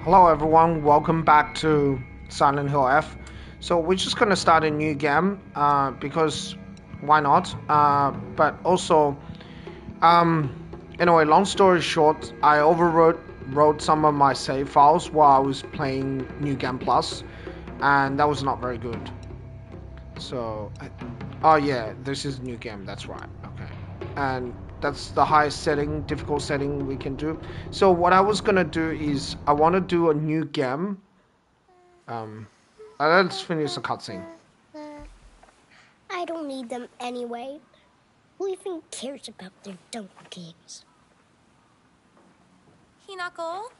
Hello everyone, welcome back to Silent Hill F. So we're just gonna start a new game, because why not? But also, um, anyway, long story short, I wrote some of my save files while I was playing New Game Plus, and that was not very good. So, oh yeah, this is New Game, that's right, okay. And that's the highest setting, difficult setting we can do. So what I was gonna do is, I wanna do a new game. Um, let's finish the cutscene. I don't need them anyway. Who even cares about their dumb games? Hinako?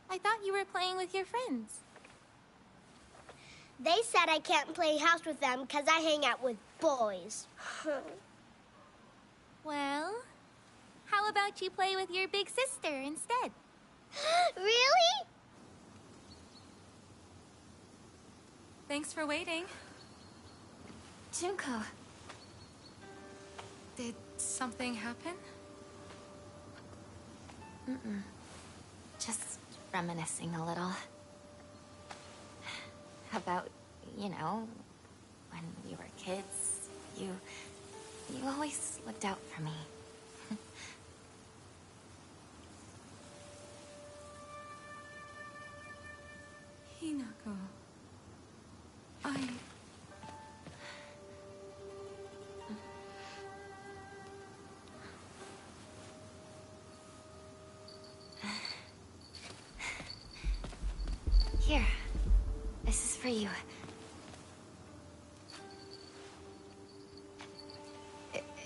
I thought you were playing with your friends. They said I can't play house with them because I hang out with boys. Well, how about you play with your big sister instead? Really? Thanks for waiting. Junko. Did something happen? Just reminiscing a little. About, when we were kids, you always looked out for me. Hinako. Here. This is for you.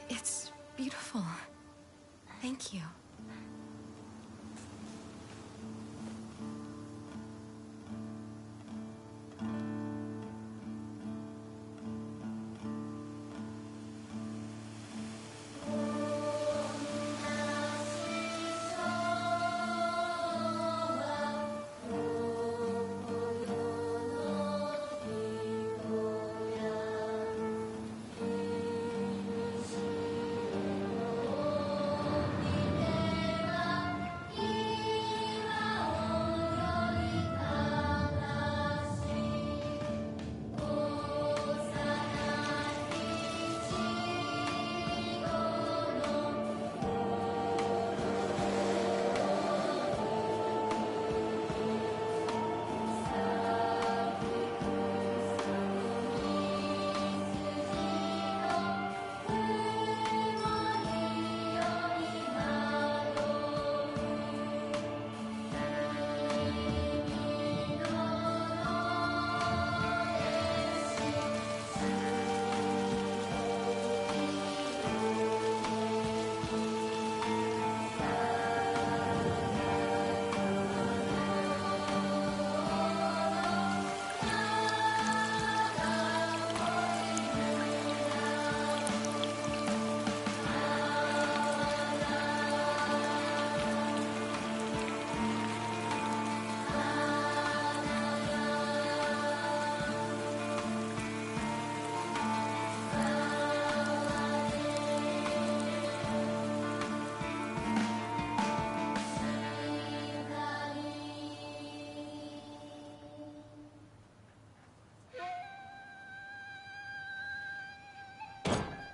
It's beautiful. Thank you.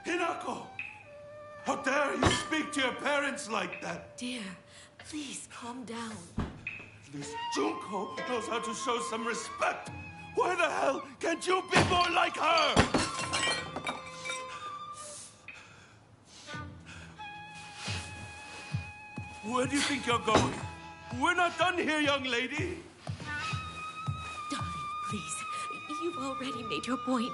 Hinako! How dare you speak to your parents like that? Dear, please calm down. At least Junko knows how to show some respect. Why the hell can't you be more like her? Where do you think you're going? We're not done here, young lady. Darling, please. You've already made your point.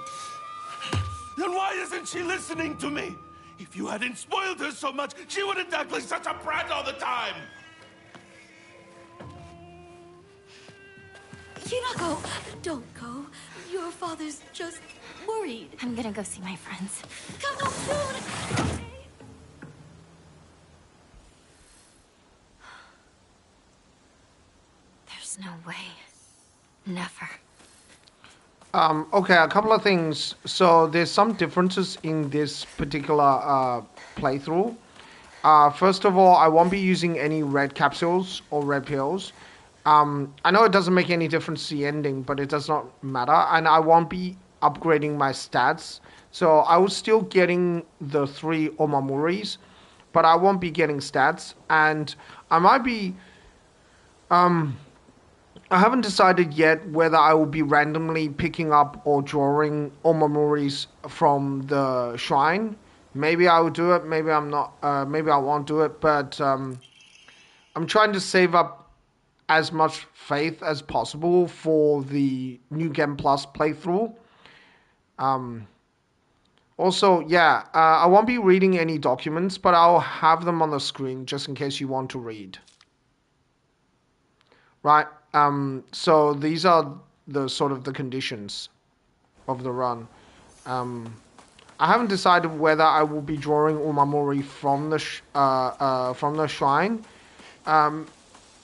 Then why isn't she listening to me? If you hadn't spoiled her so much, she wouldn't act like such a brat all the time. Hinako, don't go. Your father's just worried. I'm gonna go see my friends. Come home soon. Okay. There's no way. Never. Okay, a couple of things. So there's some differences in this particular playthrough. First of all, I won't be using any red capsules or red pills. I know it doesn't make any difference to the ending, but it does not matter. And I won't be upgrading my stats. So I was still getting the 3 Omamuris, but I won't be getting stats. And I might be... I haven't decided yet whether I will be randomly picking up or drawing Omamuris from the shrine. Maybe I will do it, maybe I'm not, maybe I won't do it, but I'm trying to save up as much faith as possible for the New Game Plus playthrough. Also, yeah, I won't be reading any documents, but I'll have them on the screen just in case you want to read. Right, so these are the sort of the conditions of the run. I haven't decided whether I will be drawing Omamori from the shrine.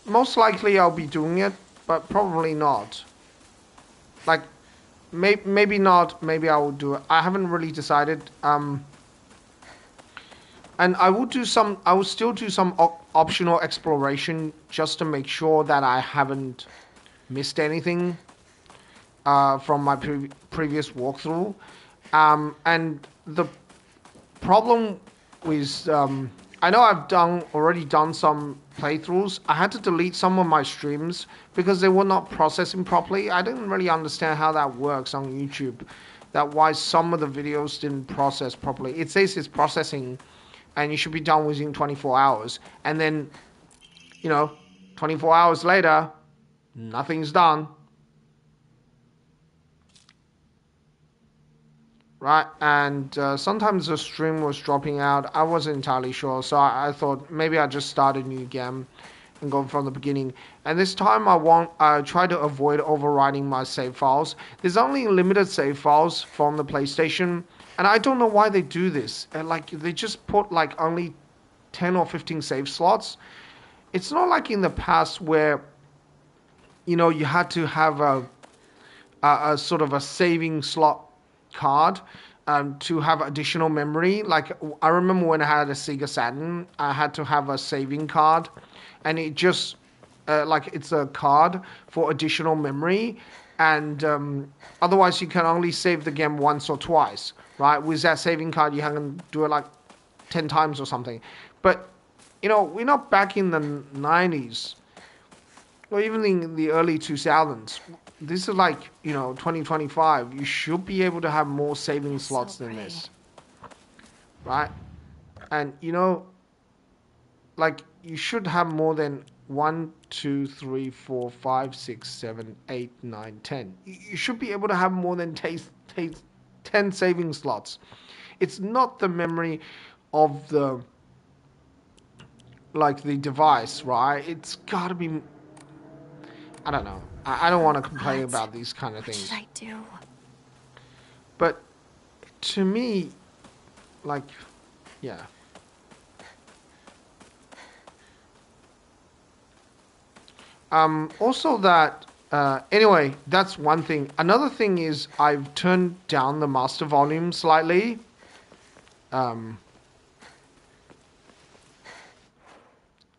Most likely I'll be doing it, but probably not. Like, maybe not, maybe I will do it. I haven't really decided. And I will still do some optional exploration just to make sure that I haven't missed anything from my previous walkthrough. And the problem with I know I've already done some playthroughs. I had to delete some of my streams because they were not processing properly. I didn't really understand how that works on YouTube. That why some of the videos didn't process properly. It says it's processing and you should be done within 24 hours. And then, 24 hours later, nothing's done. Right, and sometimes the stream was dropping out. I wasn't entirely sure, so I thought maybe I'd just start a new game and go from the beginning. And this time I try to avoid overwriting my save files. There's only limited save files from the PlayStation, and I don't know why they do this. They just put only 10 or 15 save slots. It's not like in the past where, you had to have a sort of a saving slot card to have additional memory. Like, I remember when I had a Sega Saturn, I had to have a saving card, and it just it's a card for additional memory, and otherwise you can only save the game once or twice, right? With that saving card you can do it 10 times or something. But we're not back in the 90s or even in the early 2000s. This is 2025. You should be able to have more saving slots than this. Right? And, you should have more than 1, 2, 3, 4, 5, 6, 7, 8, 9, 10. You should be able to have more than 10 saving slots. It's not the memory of the device, right? It's got to be... I don't know. I don't want to complain about these kind of things. What should I do? But to me, yeah. Also that, anyway, that's one thing. Another thing is I've turned down the master volume slightly.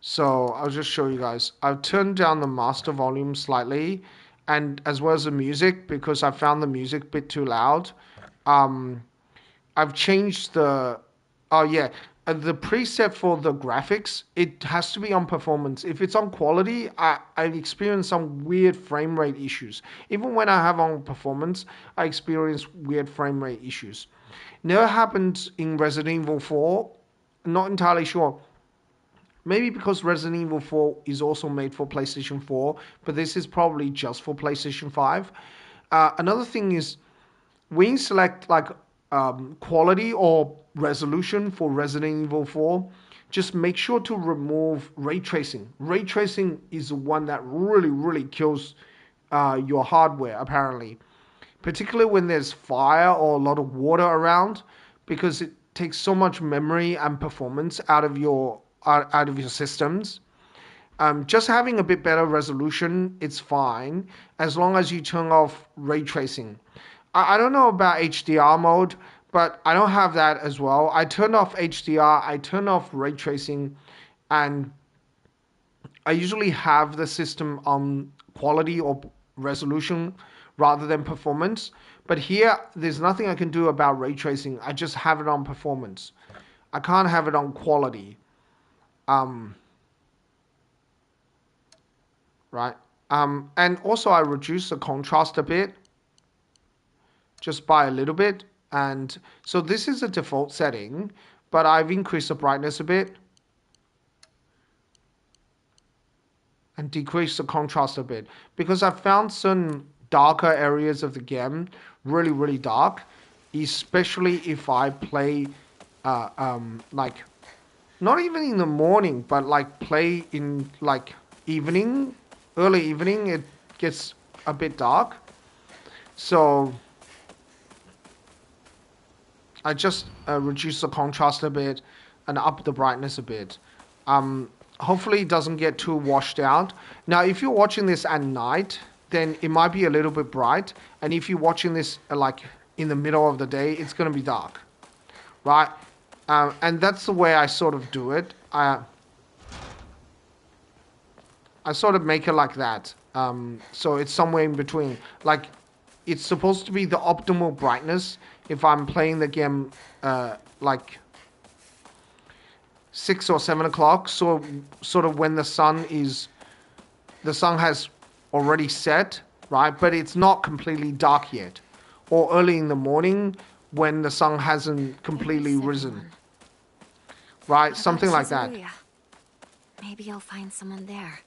So I'll just show you guys. I've turned down the master volume slightly, and as well as the music, because I found the music a bit too loud. I've changed the the preset for the graphics. It has to be on performance. If it's on quality, I experience some weird frame rate issues. Even when I have on performance, I experience weird frame rate issues. Never happened in Resident Evil 4. Not entirely sure. Maybe because Resident Evil 4 is also made for PlayStation 4, but this is probably just for PlayStation 5. Another thing is, when you select quality or resolution for Resident Evil 4, just make sure to remove ray tracing. Ray tracing is the one that really, really kills your hardware, apparently. Particularly when there's fire or a lot of water around, because it takes so much memory and performance out of your systems. Just having a bit better resolution, it's fine, as long as you turn off ray tracing. I don't know about HDR mode, but I don't have that as well. I turned off HDR, I turned off ray tracing, and I usually have the system on quality or resolution rather than performance. But here, there's nothing I can do about ray tracing. I just have it on performance. I can't have it on quality. Um, right. And also I reduce the contrast a bit, just by a little bit. And so this is a default setting, but I've increased the brightness a bit and decreased the contrast a bit because I found certain darker areas of the game really, really dark, especially if I play like not even in the morning, but like play in like evening, early evening, it gets a bit dark. So I just reduce the contrast a bit and up the brightness a bit. Hopefully it doesn't get too washed out. Now, if you're watching this at night, then it might be a little bit bright. And if you're watching this like in the middle of the day, it's going to be dark, right? And that's the way I sort of do it. I sort of make it like that. So it's somewhere in between. Like, it's supposed to be the optimal brightness if I'm playing the game like 6 or 7 o'clock. So sort of when the sun has already set, right? But it's not completely dark yet. Or early in the morning when the sun hasn't completely risen. Right? Something like that. Maybe you'll find someone there.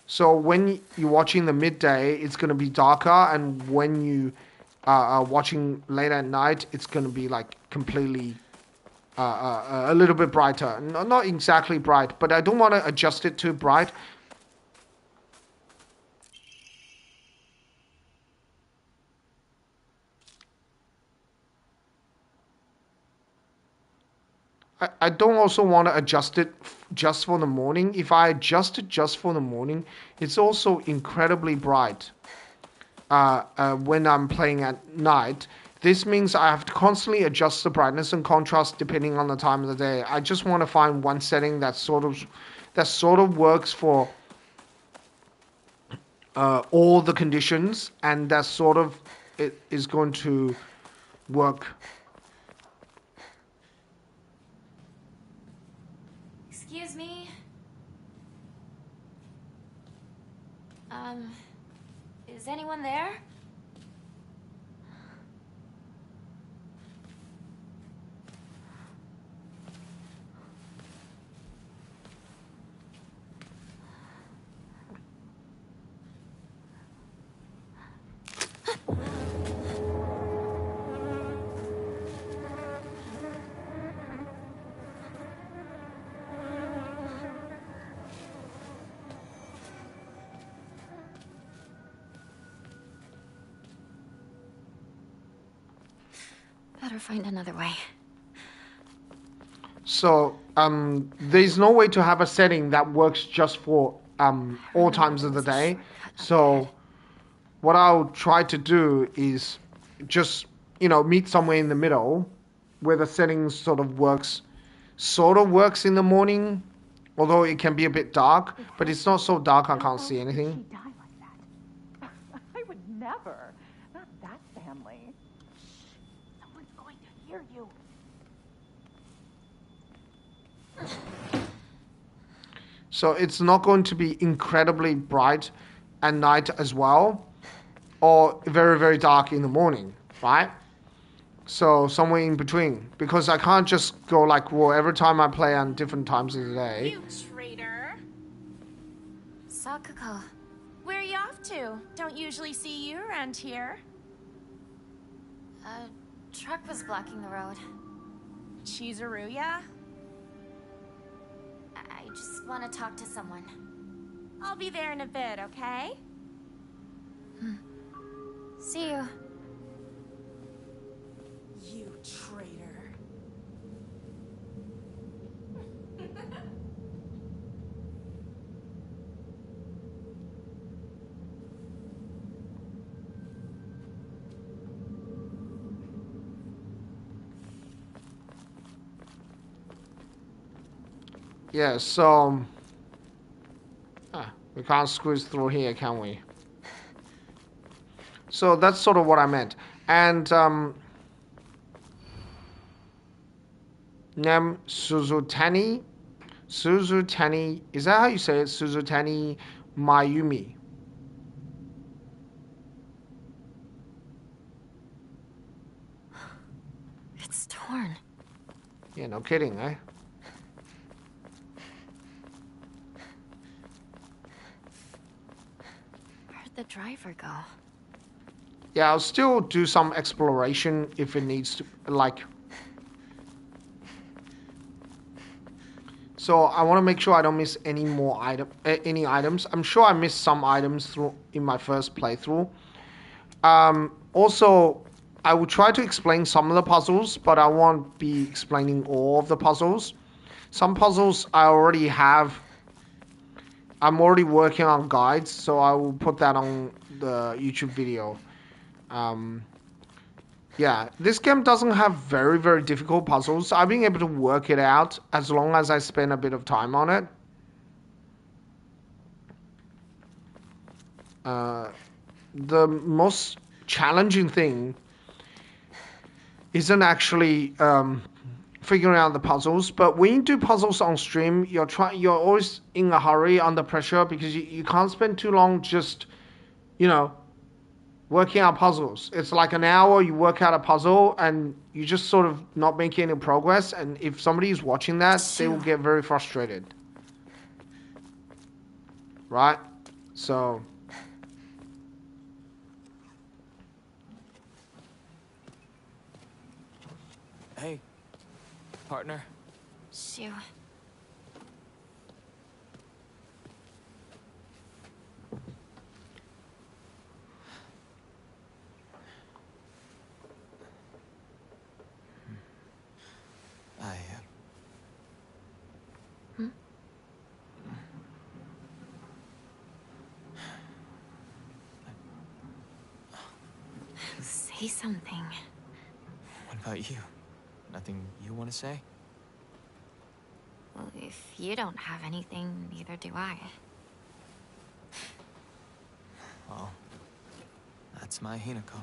So when you're watching the midday, it's going to be darker, and when you are watching late at night, it's going to be like completely a little bit brighter. Not exactly bright, but I don't want to adjust it too bright. I don't also want to adjust it just for the morning. If I adjust it just for the morning, it's also incredibly bright when I'm playing at night. This means I have to constantly adjust the brightness and contrast depending on the time of the day. I just want to find one setting that sort of works for all the conditions, and that sort of it is going to work. Excuse me? Is anyone there? Better find another way. So there's no way to have a setting that works just for all times of the day. So what I'll try to do is just meet somewhere in the middle where the settings sort of works in the morning, although it can be a bit dark, but it's not so dark I can't see anything. She died like that. I would never. Not that family. Someone's going to hear you. So it's not going to be incredibly bright at night as well, or very, very dark in the morning, right? So somewhere in between, because I can't just go like, well, every time I play on different times of the day. You traitor. Sakuko. Where are you off to? Don't usually see you around here. A truck was blocking the road. Chizuruya? I just want to talk to someone. I'll be there in a bit, okay? See you. You traitor. Yeah, so we can't squeeze through here, can we? So that's sort of what I meant. And Nem Suzutani, is that how you say it? Suzutani Mayumi. It's torn. Yeah, no kidding, eh? Where'd the driver go? Yeah, I'll still do some exploration if it needs to, like. So I want to make sure I don't miss any more any items. I'm sure I missed some items in my first playthrough. Also, I will try to explain some of the puzzles, but I won't be explaining all of the puzzles. Some puzzles I already have. I'm already working on guides, so I will put that on the YouTube video. Yeah, this game doesn't have very, very difficult puzzles. I've been able to work it out as long as I spend a bit of time on it. The most challenging thing isn't actually figuring out the puzzles, but when you do puzzles on stream, you're always in a hurry, under pressure, because you can't spend too long just, working out puzzles. It's like an hour, you work out a puzzle, and you just sort of not making any progress, and if somebody is watching that, they will get very frustrated. Right? So... Hey, partner. Shoo. Say something. What about you? Nothing you want to say? Well, if you don't have anything, neither do I. Well, that's my Hinako.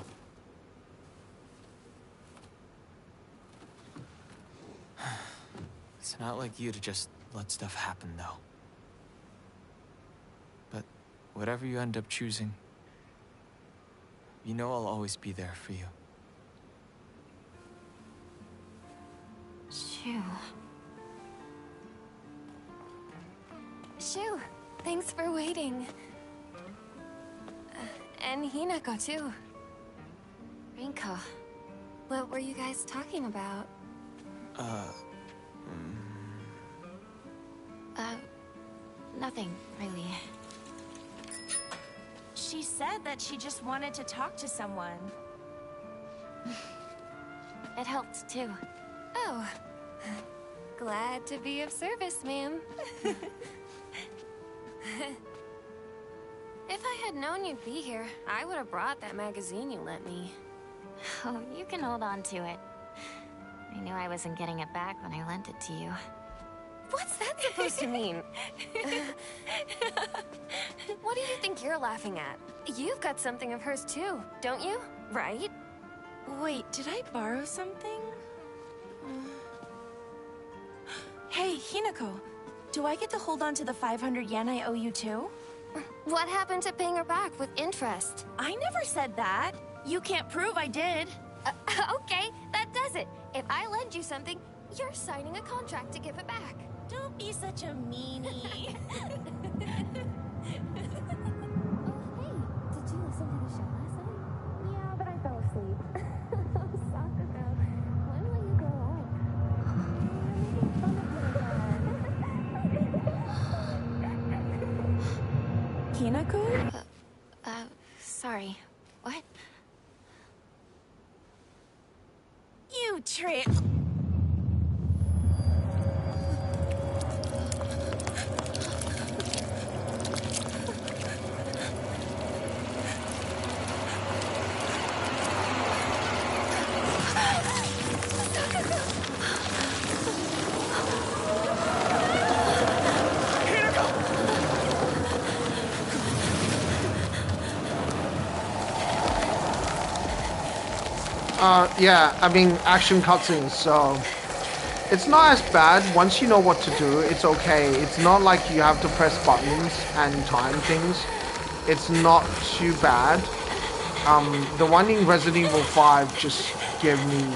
It's not like you to just let stuff happen, though. But whatever you end up choosing, you know I'll always be there for you. Shoo. Shoo, thanks for waiting. And Hinako, too. Rinko. What were you guys talking about? Nothing, really. She said that she just wanted to talk to someone. It helped, too. Oh. Glad to be of service, ma'am. If I had known you'd be here, I would have brought that magazine you lent me. Oh, you can hold on to it. I knew I wasn't getting it back when I lent it to you. What's that supposed to mean? What do you think you're laughing at? You've got something of hers too, don't you? Right? Wait, did I borrow something? Hey, Hinako. Do I get to hold on to the 500 yen I owe you too? What happened to paying her back with interest? I never said that. You can't prove I did. Okay, that does it. If I lend you something, you're signing a contract to give it back. Don't be such a meanie. Oh, hey, did you listen to the show last night? Yeah, but I fell asleep. Soccer girl, when will you grow up? You're making fun of me again. Hinako? Sorry. What? You trick. Yeah, I mean action cutscenes, so it's not as bad. Once you know what to do, it's okay. It's not like you have to press buttons and time things. It's not too bad. The one in Resident Evil 5 just gave me...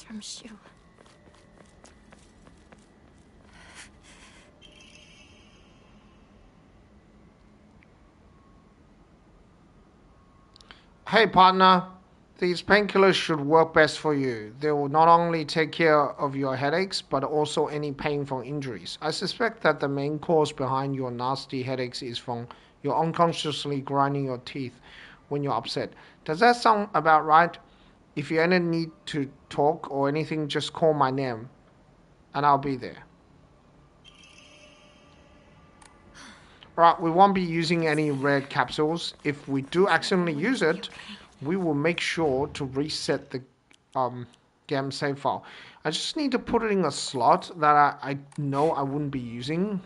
From Shu. Hey partner, these painkillers should work best for you. They will not only take care of your headaches, but also any pain from injuries. I suspect that the main cause behind your nasty headaches is from your unconsciously grinding your teeth when you're upset. Does that sound about right? If you ever need to talk or anything, just call my name, and I'll be there. Right, we won't be using any red capsules. If we do accidentally use it, we will make sure to reset the game save file. I just need to put it in a slot that I know I wouldn't be using.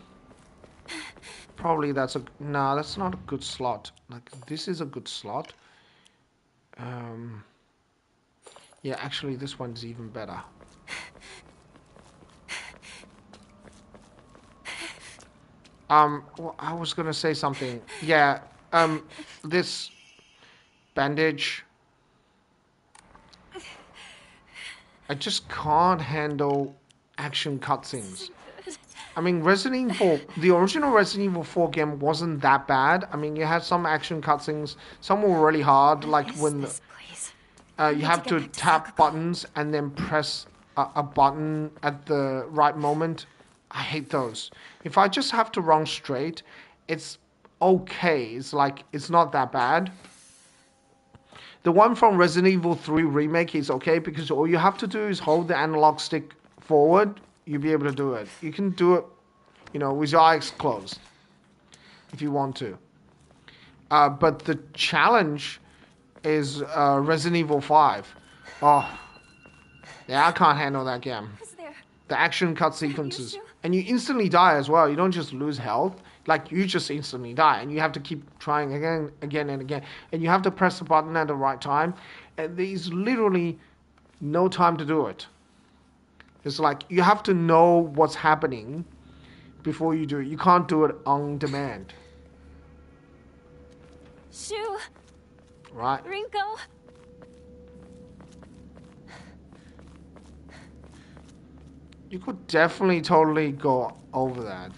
Probably that's that's not a good slot. Like, this is a good slot. Yeah, actually, this one's even better. Well, I was gonna say something. Yeah, this bandage. I just can't handle action cutscenes. I mean, the original Resident Evil 4 game wasn't that bad. I mean, you had some action cutscenes. Some were really hard, like when you have to tap buttons and then press a button at the right moment. I hate those. If I just have to run straight, it's okay. It's like, it's not that bad. The one from Resident Evil 3 Remake is okay because all you have to do is hold the analog stick forward. You'll be able to do it. You can do it, with your eyes closed if you want to. But the challenge is Resident Evil 5. Oh, yeah, I can't handle that game. The action cut sequences. And you instantly die as well. You don't just lose health. Like, you just instantly die. And you have to keep trying again and again. And you have to press the button at the right time. And there's literally no time to do it. It's like, you have to know what's happening before you do it. You can't do it on demand. Shu. Right. Rinko. You could definitely totally go over that.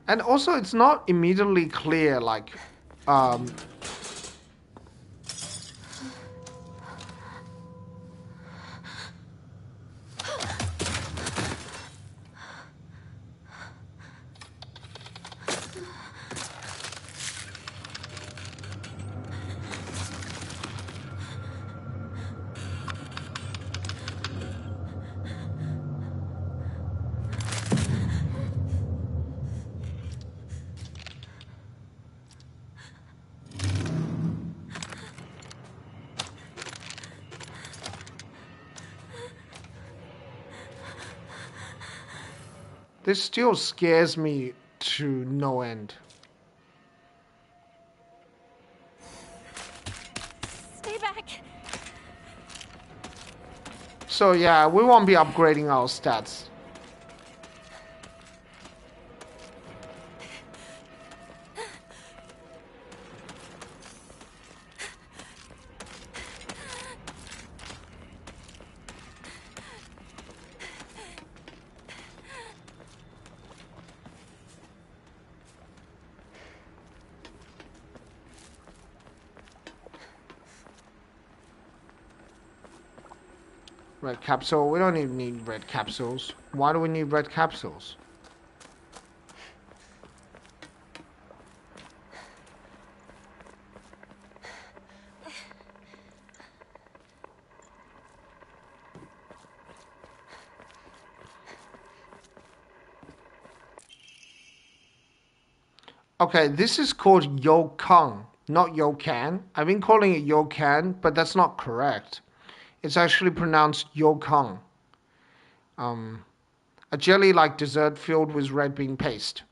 And also, it's not immediately clear, like, um... this still scares me to no end. Stay back. So yeah, we won't be upgrading our stats. Red capsule. We don't even need red capsules. Why do we need red capsules? Okay, this is called Yokang, not Yokan. I've been calling it Yokan, but that's not correct. It's actually pronounced Yokang. A jelly-like dessert filled with red bean paste.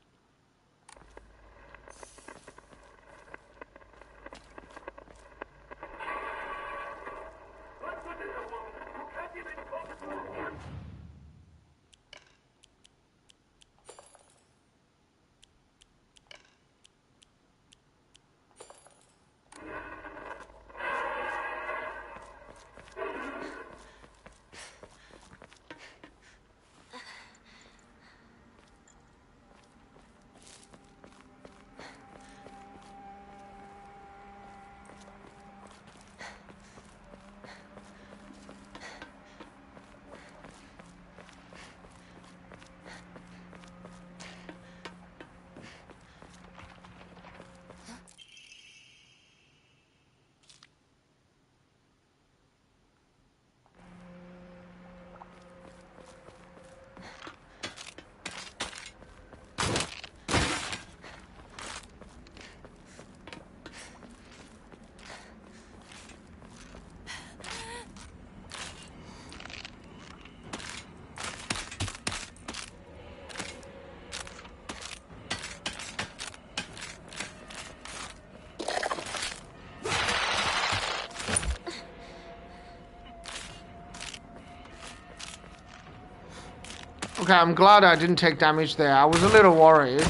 Okay, I'm glad I didn't take damage there. I was a little worried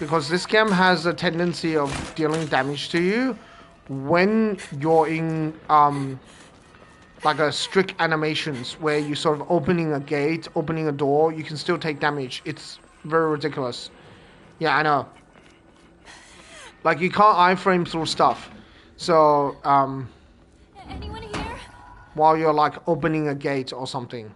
because this game has a tendency of dealing damage to you when you're in like a strict animations where you sort of opening a gate, opening a door, you can still take damage. It's very ridiculous. Yeah, I know. Like you can't iframe through stuff. So Anyone here? while you're like opening a gate or something.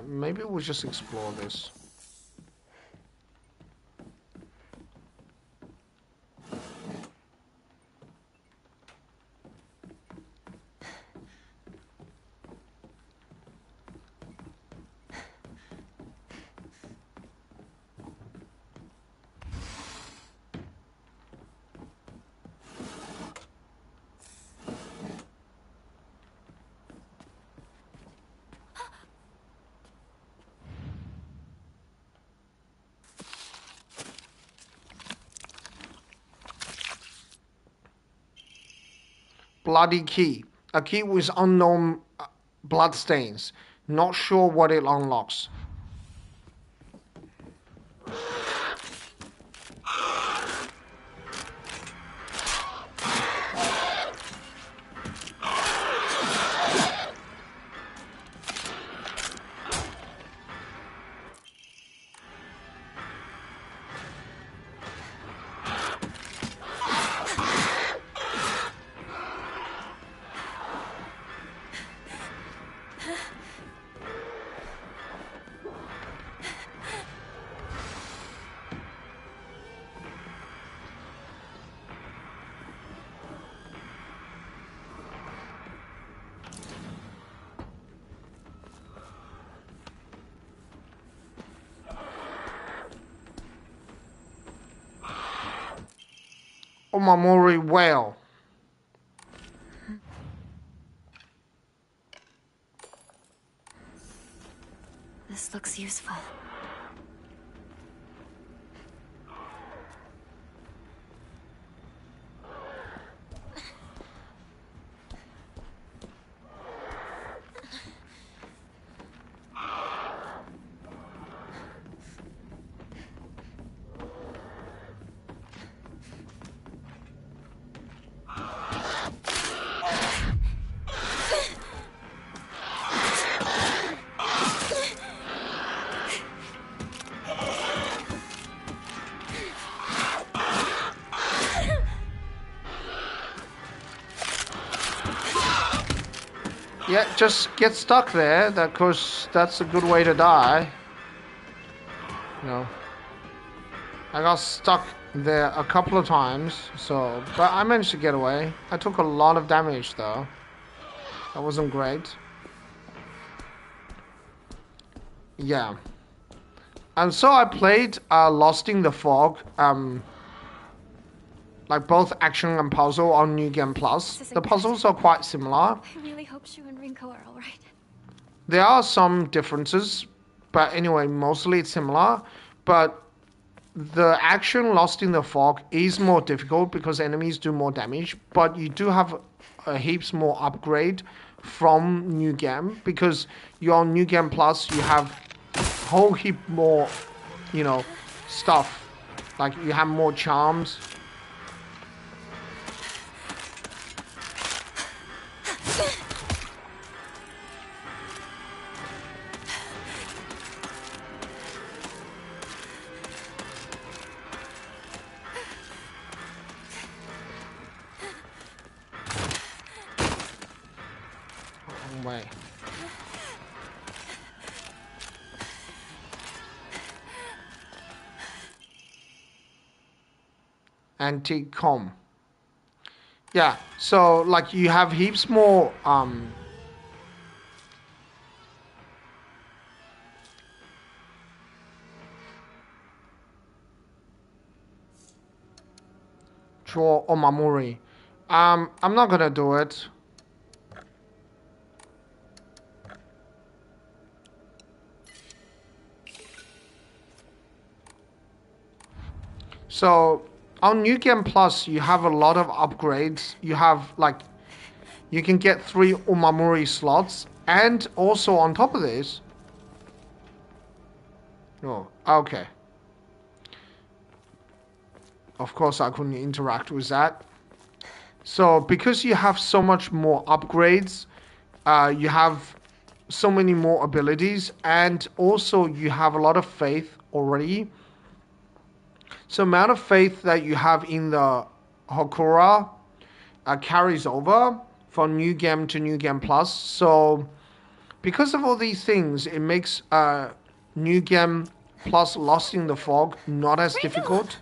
Maybe we'll just explore this. Bloody key. A key with unknown bloodstains. Not sure what it unlocks. Omamori whale. This looks useful. Yeah, just get stuck there. That, cause that's a good way to die. No. I got stuck there a couple of times, so but I managed to get away. I took a lot of damage though. That wasn't great. Yeah. And so I played Lost in the Fog, like both action and puzzle on New Game Plus. The puzzles are quite similar. I really hope Shu and Rinko are alright. There are some differences, but anyway, mostly it's similar. But the action Lost in the Fog is more difficult because enemies do more damage, but you do have heaps more upgrade from New Game, because you're on New Game Plus, you have a whole heap more, you know, stuff. Like you have more charms. Way. Anti-com. Yeah, so like you have heaps more Cho Omamori. I'm not gonna do it. So on New Game Plus, you have a lot of upgrades. You have like, you can get 3 Omamori slots, and also on top of this, oh, okay. Of course, I couldn't interact with that. So because you have so much more upgrades, you have so many more abilities, and also you have a lot of faith already. So amount of faith that you have in the Hokura carries over from New Game to New Game Plus. So because of all these things, it makes New Game Plus Lost in the Fog not as difficult.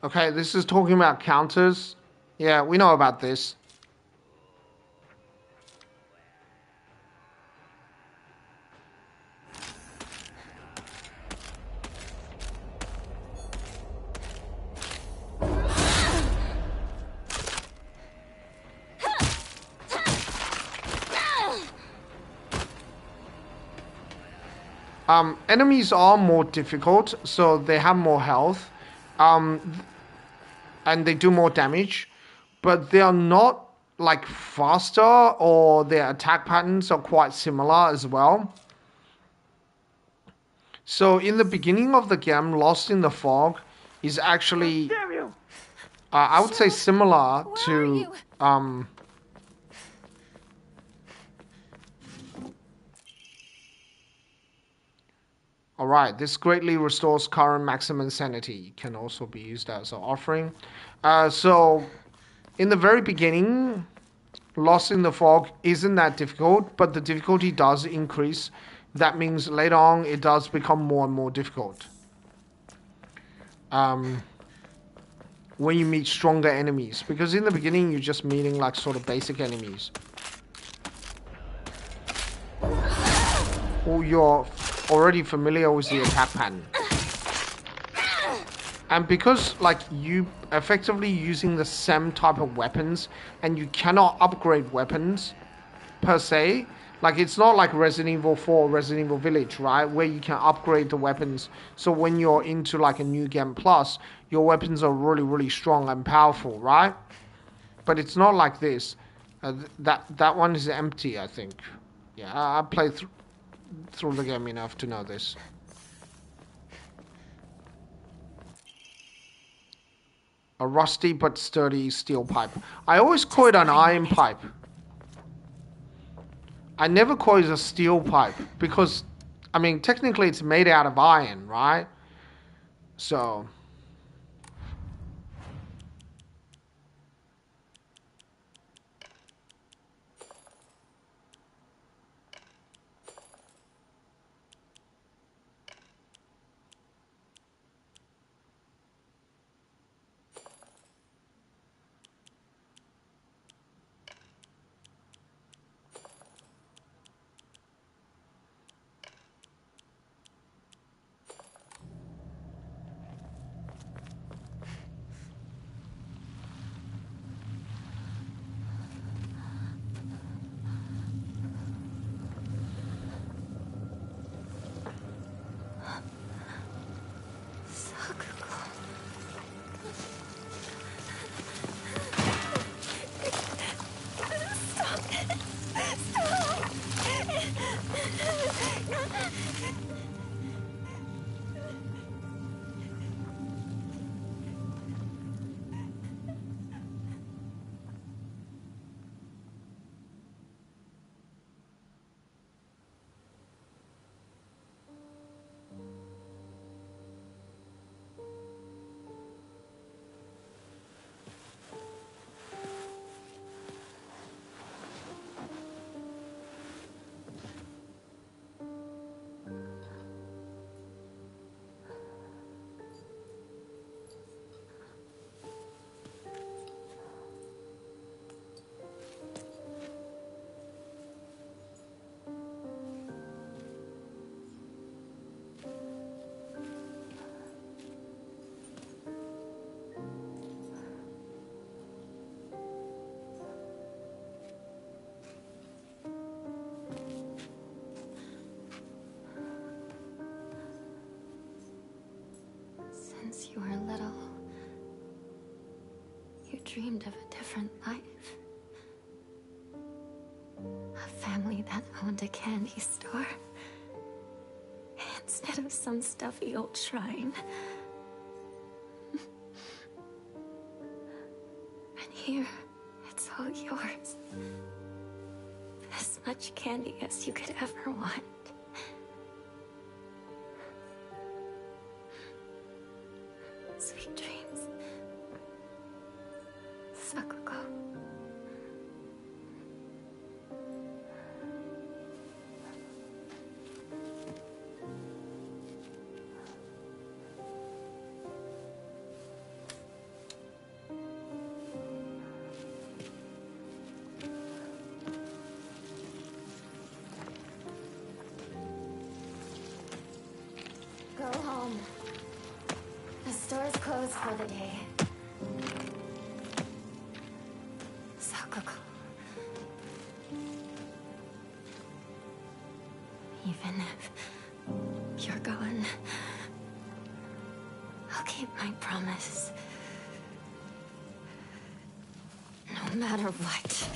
Okay, this is talking about counters. Yeah, we know about this. Enemies are more difficult, so they have more health, and they do more damage, but they are not like faster, or their attack patterns are quite similar as well. So in the beginning of the game, Lost in the Fog is actually, I would say, similar to Alright, this greatly restores current maximum sanity. Can also be used as an offering. So, in the very beginning, Lost in the Fog isn't that difficult, but the difficulty does increase. That means later on it does become more and more difficult. When you meet stronger enemies. Because in the beginning you're just meeting like sort of basic enemies. Or you're already familiar with the attack pattern. And because like you effectively using the same type of weapons and you cannot upgrade weapons per se, like it's not like Resident Evil 4 or Resident Evil Village, right, where you can upgrade the weapons. So when you're into like a new game plus, your weapons are really strong and powerful, right? But it's not like this. That one is empty, I think. Yeah, I played through the game enough to know this. A rusty but sturdy steel pipe. I always call it an iron pipe. I never call it a steel pipe because, I mean, technically it's made out of iron, right? So... Since you were little, you dreamed of a different life. A family that owned a candy store. Instead of some stuffy old shrine. And here, it's all yours. As much candy as you could ever want. Sweet dreams. Sakuko. Go home. The store's closed for the day. Sakuko. Even if you're gone, I'll keep my promise. No matter what.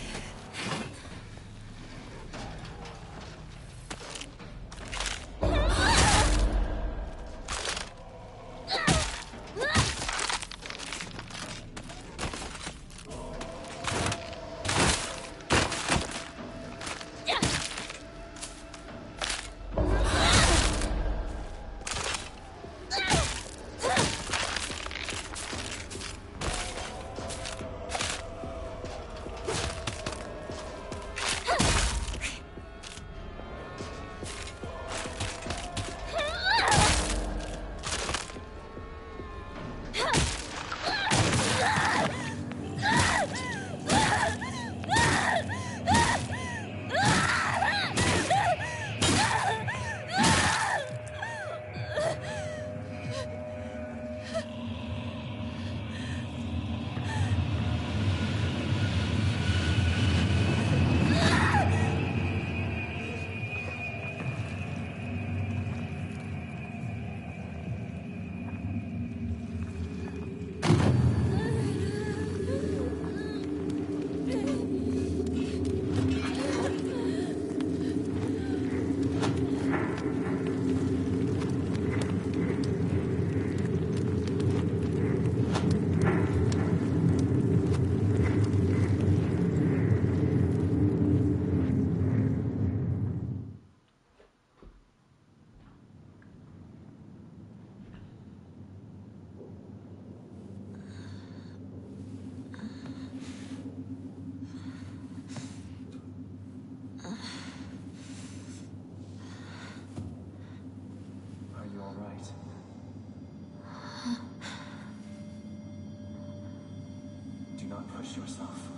Yourself.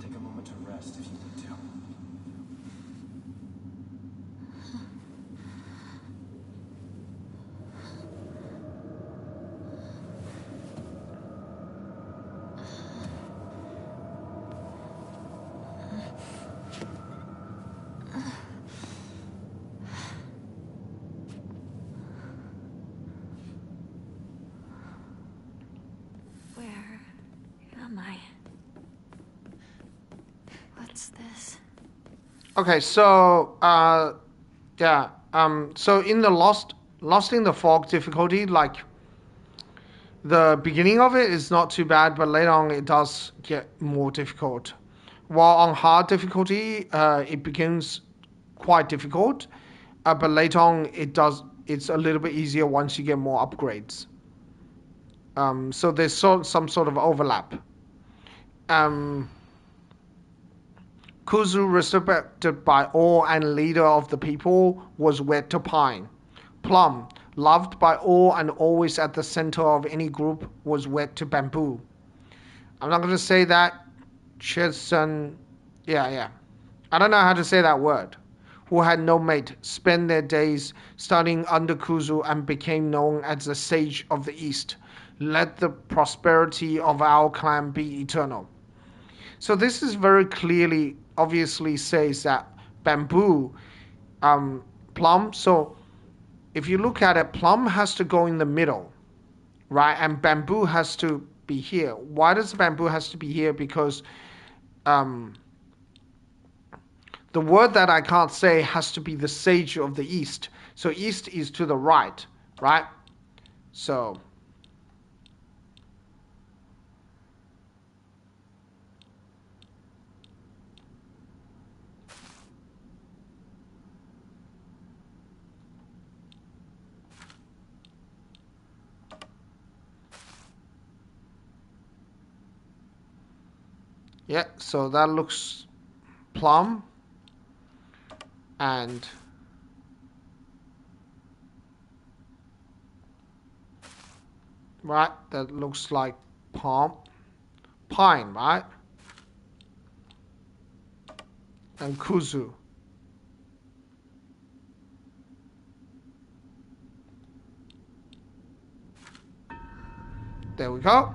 Take a moment to rest if you need to. Where am I? What's this? Okay, so yeah, so in the Lost in the Fog difficulty, like the beginning of it is not too bad, but later on it does get more difficult. While on hard difficulty, it begins quite difficult, but later on it's a little bit easier once you get more upgrades. So there's some sort of overlap. Kuzu, respected by all and leader of the people, was wed to Pine. Plum, loved by all and always at the center of any group, was wed to Bamboo. I'm not going to say that. Chison, yeah. I don't know how to say that word. Who had no mate, spent their days studying under Kuzu and became known as the Sage of the East. Let the prosperity of our clan be eternal. So this is very clearly, obviously says that Bamboo, Plum. So if you look at it, Plum has to go in the middle, right? And Bamboo has to be here. Why does Bamboo has to be here? Because the word that I can't say has to be the Sage of the East. So East is to the right, right? So yeah, so that looks Plum, and right, that looks like Pine, right? And Kuzu. There we go.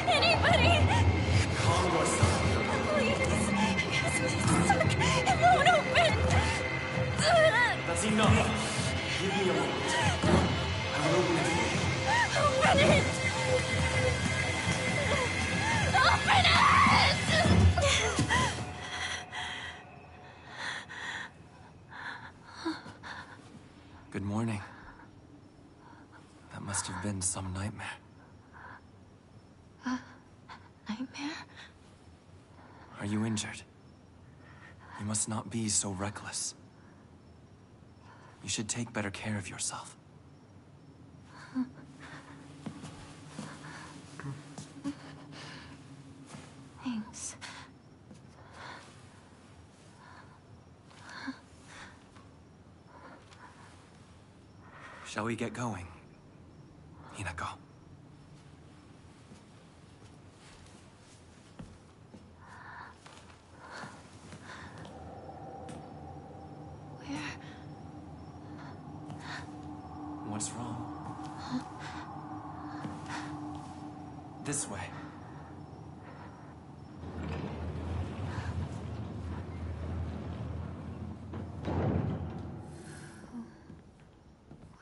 Anybody! Calm yourself. Please. It's stuck. It won't open. That's enough. Give me a moment. I will open it for you. Open it! Open it! Good morning. That must have been some nightmare. Nightmare? Are you injured? You must not be so reckless. You should take better care of yourself. Thanks. Shall we get going, Hinako? Where? What's wrong? This way.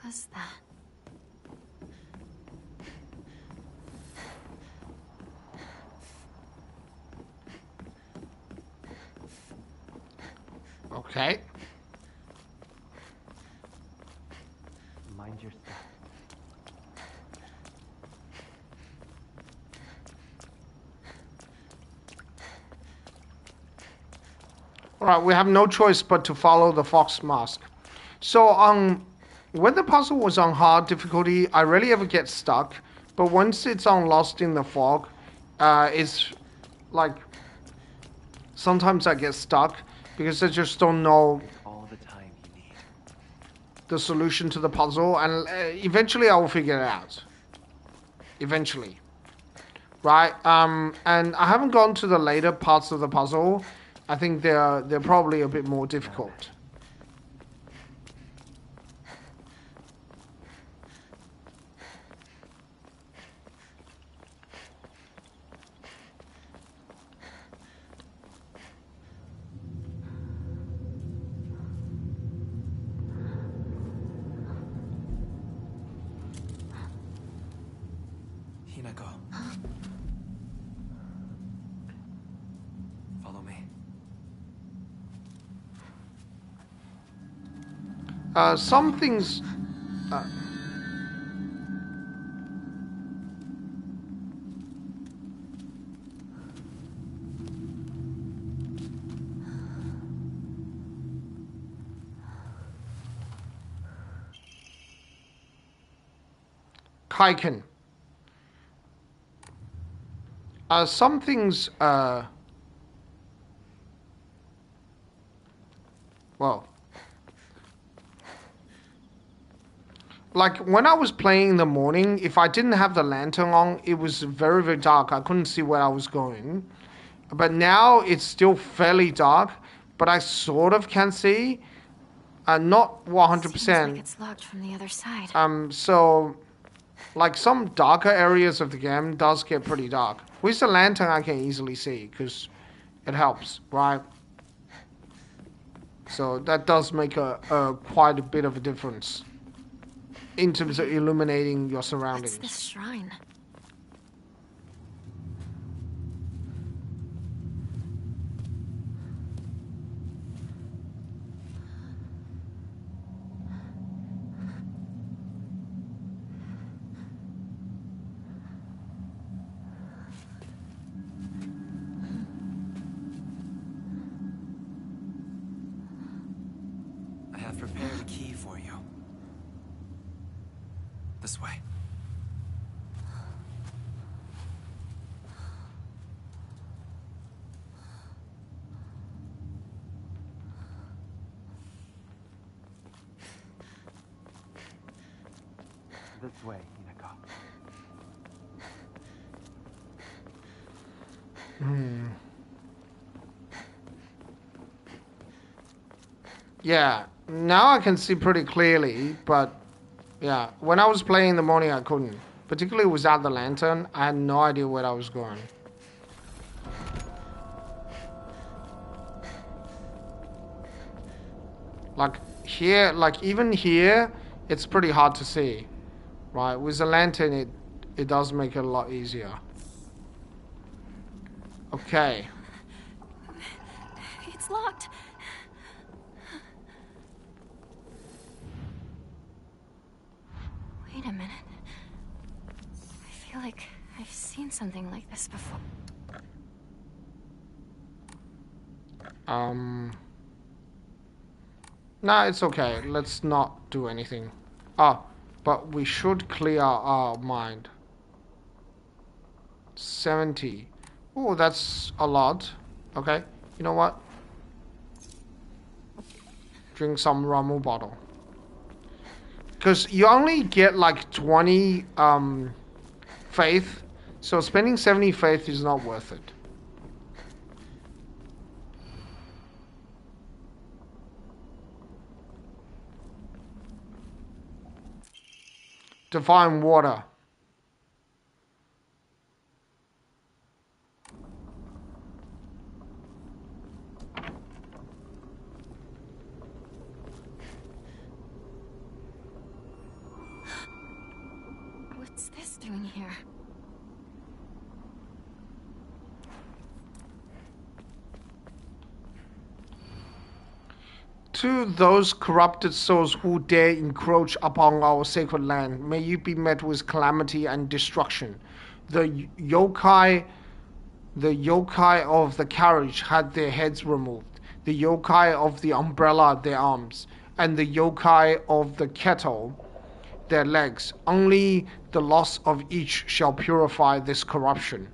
Was that? Okay. Mind your step. Alright, we have no choice but to follow the fox mask. So, when the puzzle was on hard difficulty, I rarely ever get stuck. But once it's on Lost in the Fog, it's like sometimes I get stuck because I just don't know All the time you need. the solution to the puzzle, and eventually I will figure it out. Eventually. Right? And I haven't gone to the later parts of the puzzle. I think they're probably a bit more difficult. Hinako. Follow me. Some things... Kaiken. Some things, well, like when I was playing in the morning, if I didn't have the lantern on, it was very, very dark. I couldn't see where I was going. But now it's still fairly dark, but I sort of can see, not 100%. Seems like it's locked from the other side. So, like some darker areas of the game does get pretty dark. With the lantern, I can easily see because it helps, right? So that does make quite a bit of a difference in terms of illuminating your surroundings. What's this shrine? I have prepared a key for you. This way. This way, Hinako. Yeah, now I can see pretty clearly, but yeah, when I was playing in the morning, I couldn't particularly without the lantern, I had no idea where I was going. Like here, like even here, it's pretty hard to see, right? With the lantern, it does make it a lot easier. Okay. It's locked. Wait a minute. I feel like I've seen something like this before. Nah, it's okay. Let's not do anything. Oh, but we should clear our mind. 70. Oh, that's a lot. Okay, you know what? Drink some Ramu bottle. Because you only get like 20 faith, so spending 70 faith is not worth it. Divine water. What's this doing here? To those corrupted souls who dare encroach upon our sacred land, may you be met with calamity and destruction. The yokai of the carriage had their heads removed, the yokai of the umbrella their arms, and the yokai of the kettle their legs. Only the loss of each shall purify this corruption.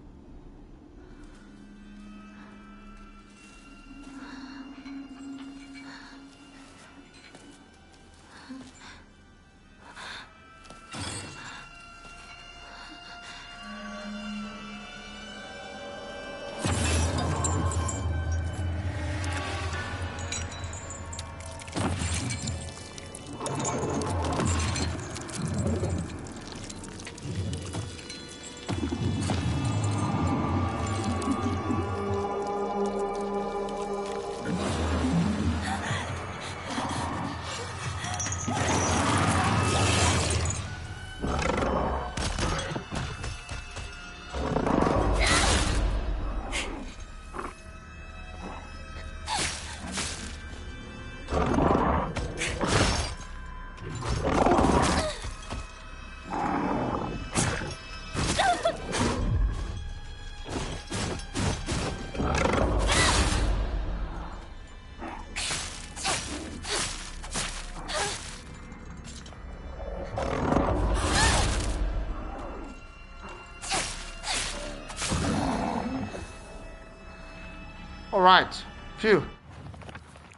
Alright, phew.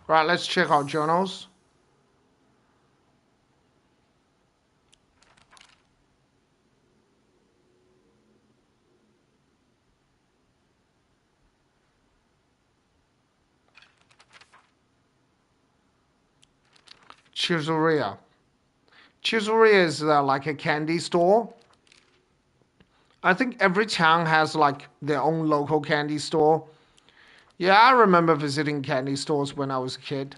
Right, let's check our journals. Chizuria. Chizuria is like a candy store. I think every town has like their own local candy store. Yeah, I remember visiting candy stores when I was a kid.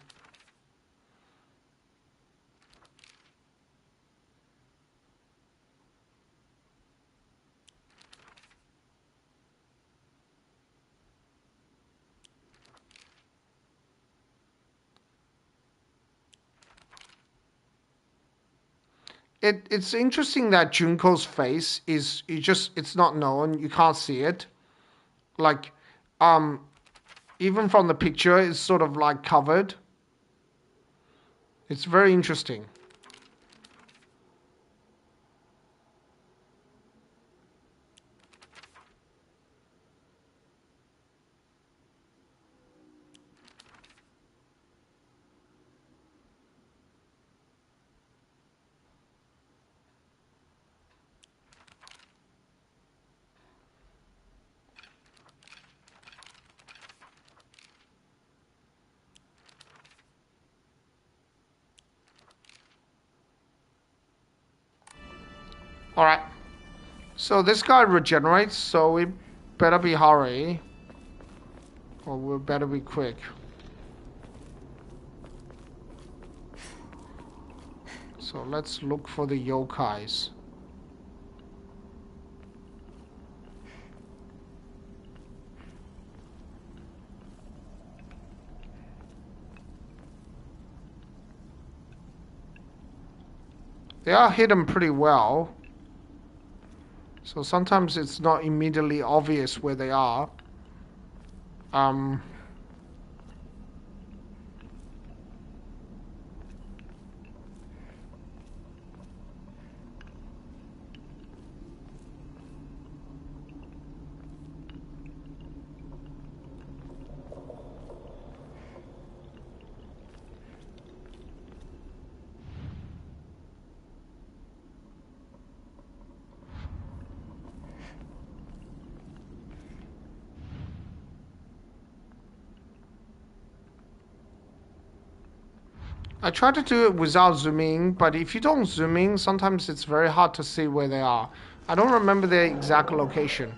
It's interesting that Junko's face is it's not known. You can't see it. Like, even from the picture, it's sort of like covered. It's very interesting. All right. So this guy regenerates, so we better be hurry. Or we better be quick. So let's look for the yokais. They are hidden pretty well. So sometimes it's not immediately obvious where they are. I try to do it without zooming, but if you don't zoom in, sometimes it's very hard to see where they are. I don't remember their exact location.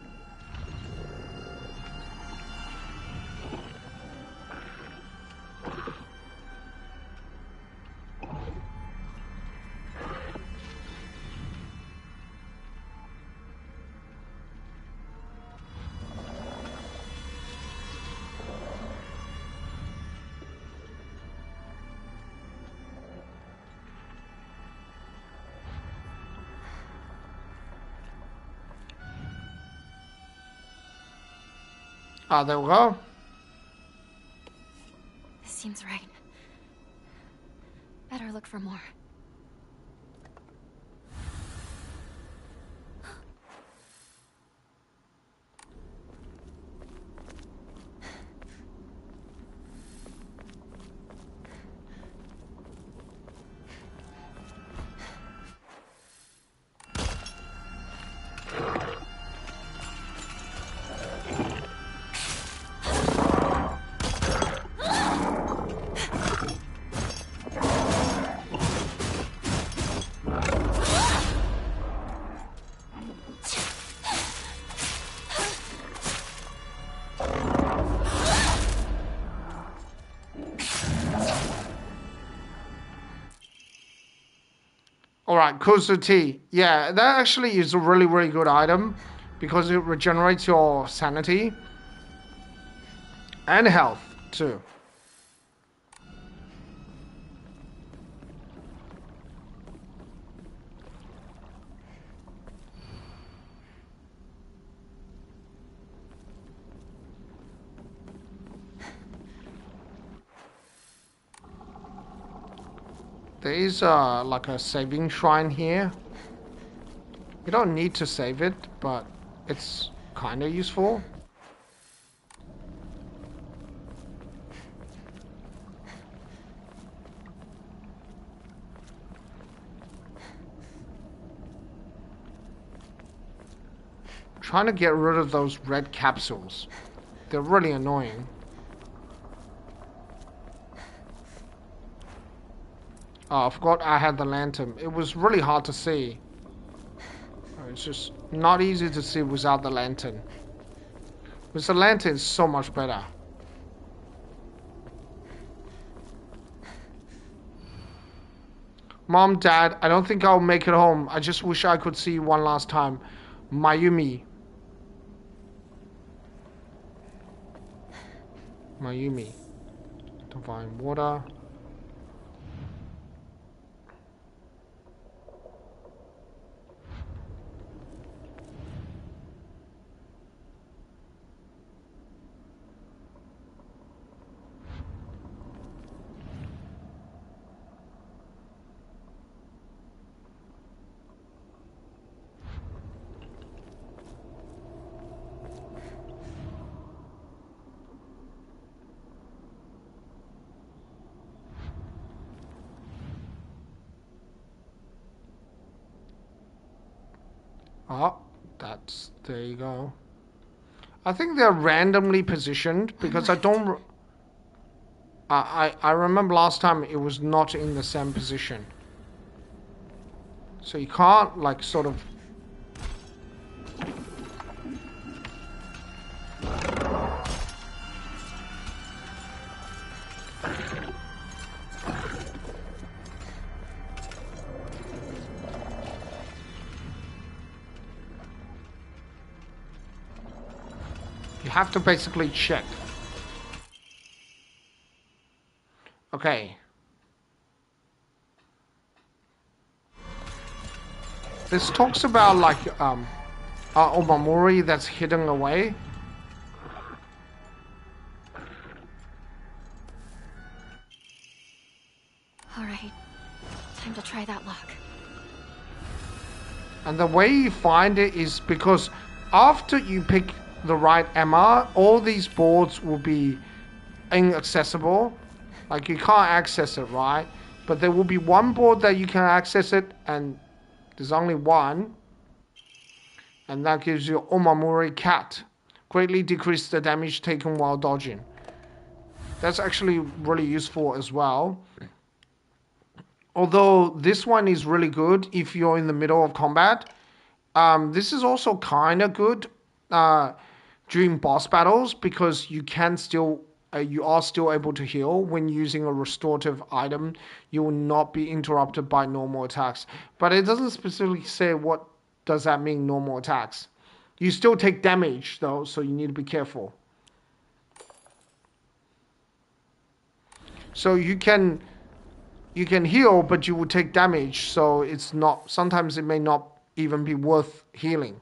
Ah, there we go. This seems right. Better look for more. Alright, Kusu Tea. Yeah, that actually is a really, really good item because it regenerates your sanity and health too. There is like a saving shrine here. You don't need to save it, but it's kind of useful. Trying to get rid of those red capsules. They're really annoying. Oh, I forgot I had the lantern. It was really hard to see. It's just not easy to see without the lantern. With the lantern, it's so much better. Mom, Dad, I don't think I'll make it home. I just wish I could see you one last time. Mayumi. Mayumi. Divine water. Oh, there you go. I think they're randomly positioned because I don't... I remember last time it was not in the same position. So you can't, like, sort of You have to basically check. Okay. This talks about like Omamori that's hidden away. All right, time to try that lock. And the way you find it is because after you pick the right MR, all these boards will be inaccessible. Like you can't access it, right? But there will be one board that you can access it, and there's only one. And that gives you Omamori Cat. Greatly decrease the damage taken while dodging. That's actually really useful as well. Although this one is really good if you're in the middle of combat. This is also kind of good during boss battles because you can still you are still able to heal when using a restorative item. You will not be interrupted by normal attacks. But it doesn't specifically say what does that mean, normal attacks. You still take damage though, so you need to be careful. So you can heal, but you will take damage, so it's not, sometimes it may not even be worth healing.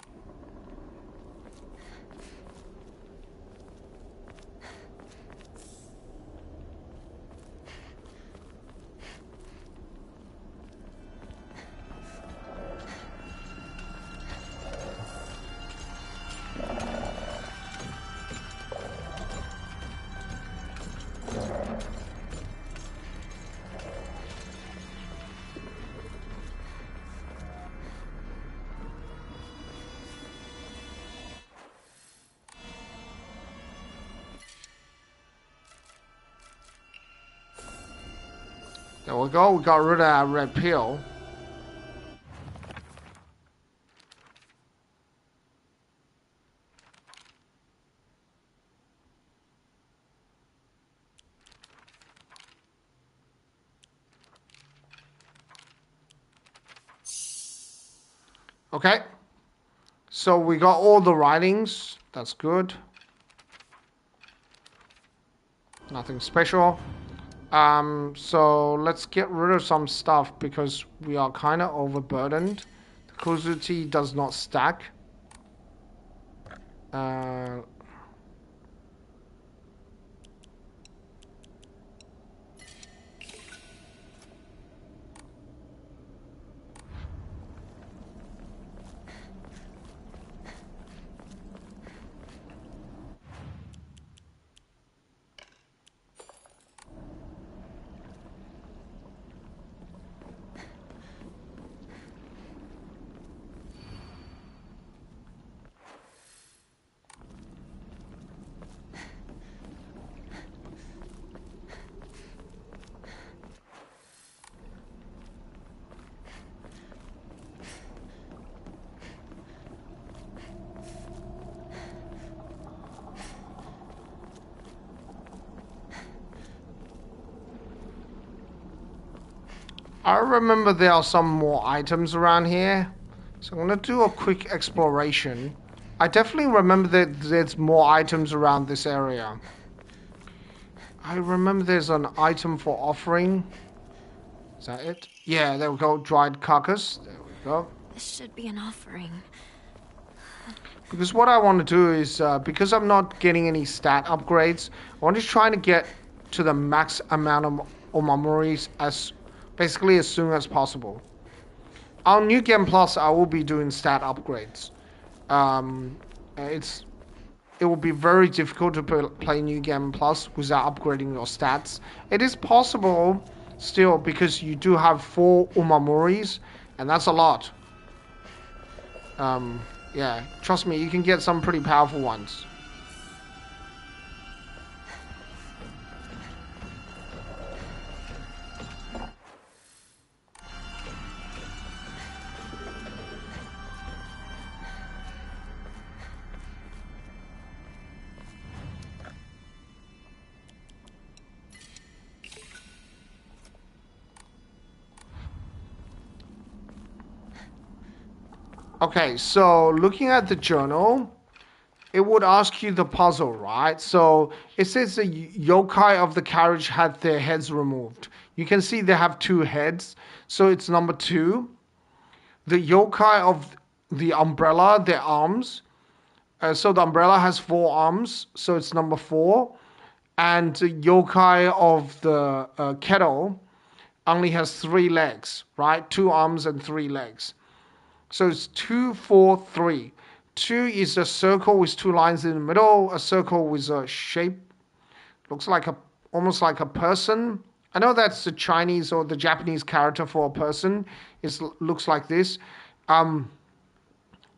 There we go, we got rid of that red pill. Okay, so we got all the writings, that's good. Nothing special. So let's get rid of some stuff because we are kind of overburdened. The casualty does not stack. I remember there are some more items around here, so I'm going to do a quick exploration. I definitely remember that there's more items around this area. I remember there's an item for offering. Is that it? Yeah, there we go, dried carcass. There we go. This should be an offering. Because what I want to do is, because I'm not getting any stat upgrades, I want to try to get to the max amount of Omamoris basically as soon as possible. On New Game Plus, I will be doing stat upgrades. It will be very difficult to play New Game Plus without upgrading your stats. It is possible still because you do have 4 Omamoris, and that's a lot. Yeah, trust me, you can get some pretty powerful ones. Okay, so looking at the journal, it would ask you the puzzle, right? So it says the yokai of the carriage had their heads removed. You can see they have two heads, so it's number 2. The yokai of the umbrella, their arms. So the umbrella has 4 arms, so it's number 4. And the yokai of the kettle only has 3 legs, right? 2 arms and 3 legs. So it's 2, 4, 3. 2 is a circle with 2 lines in the middle, a circle with a shape, looks like almost like a person. I know that's the Chinese or the Japanese character for a person. It looks like this,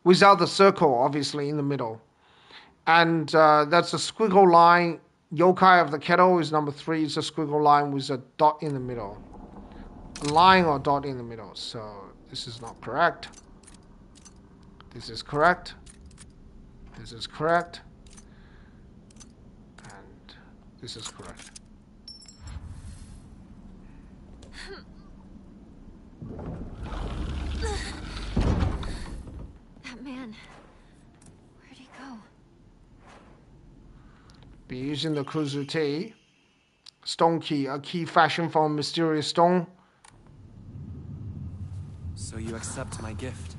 without the circle, obviously, in the middle. And that's a squiggle line. Yokai of the kettle is number 3. It's a squiggle line with a dot in the middle. A line or dot in the middle. So this is not correct. This is correct. This is correct. And this is correct. That man. Where'd he go? Be using the Kuzuti. Stone key, a key fashioned from a mysterious stone. So you accept my gift?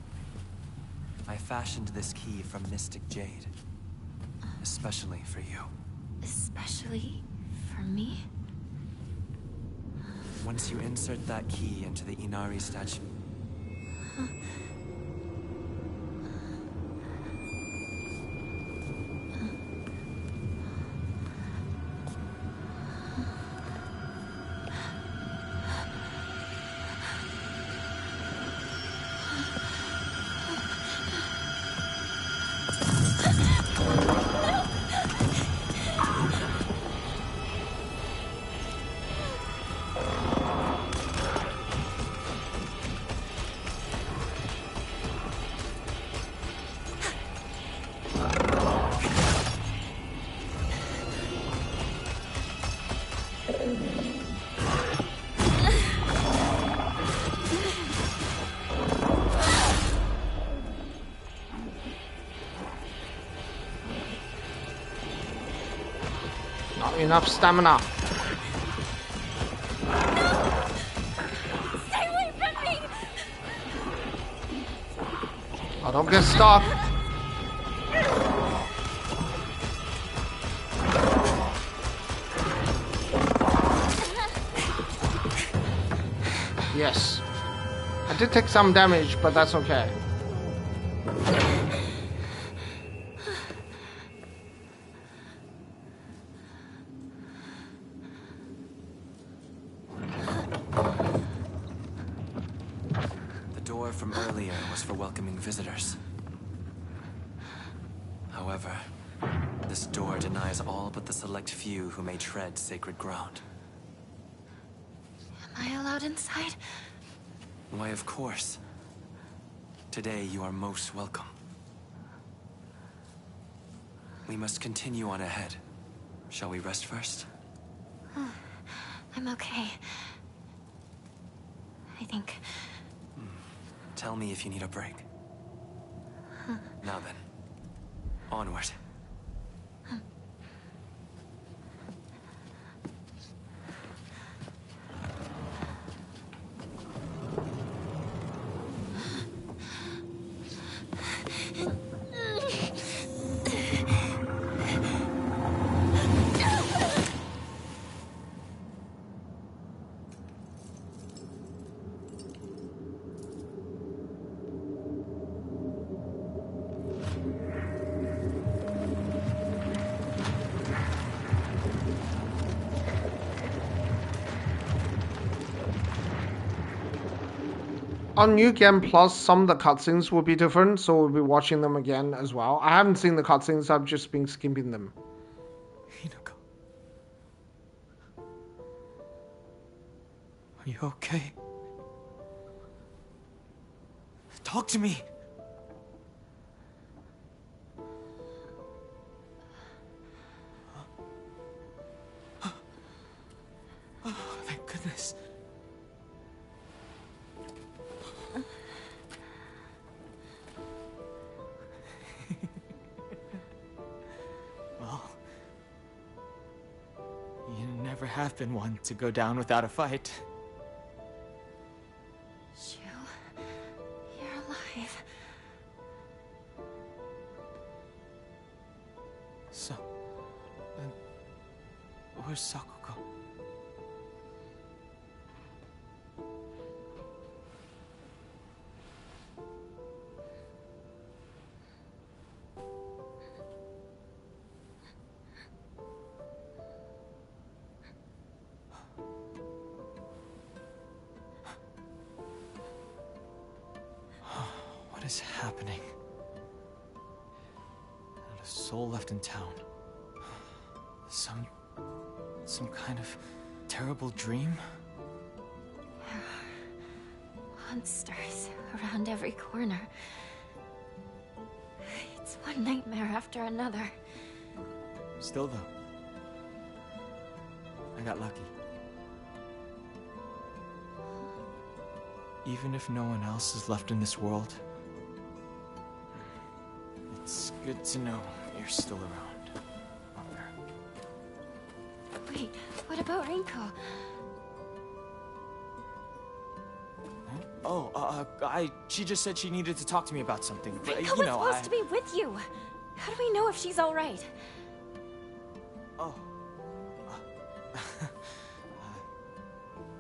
I fashioned this key from Mystic Jade. Especially for you. Especially for me? Once you insert that key into the Inari statue... Not enough stamina. Stay away from me! Oh, don't get stuck. Yes. I did take some damage, but that's okay. The door from earlier was for welcoming visitors. However, this door denies all but the select few who may tread sacred ground. Am I allowed inside? Why, of course. Today you are most welcome. We must continue on ahead. Shall we rest first? I'm okay. I think. Tell me if you need a break. Now then, onward. On New Game Plus, some of the cutscenes will be different, so we'll be watching them again as well. I haven't seen the cutscenes, I've just been skipping them. Hinako. Are you okay? Talk to me! Oh, thank goodness. never have been one to go down without a fight. Shu, you're alive. So, where's Sakuko? What is happening? Not a soul left in town. Some kind of terrible dream? There are monsters around every corner. It's one nightmare after another. Still though, I got lucky. Even if no one else is left in this world, it's good to know you're still around, Mother. Wait, what about Rinko? Oh, she just said she needed to talk to me about something. But, Rinko was supposed to be with you. How do we know if she's all right? Oh.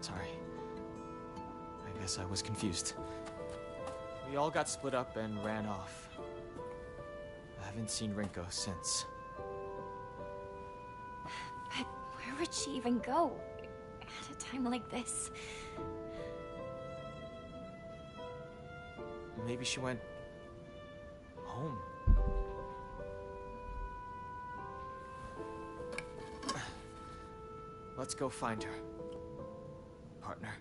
Sorry. I guess I was confused. We all got split up and ran off. I haven't seen Rinko since. But where would she even go at a time like this? Maybe she went home. Let's go find her, partner.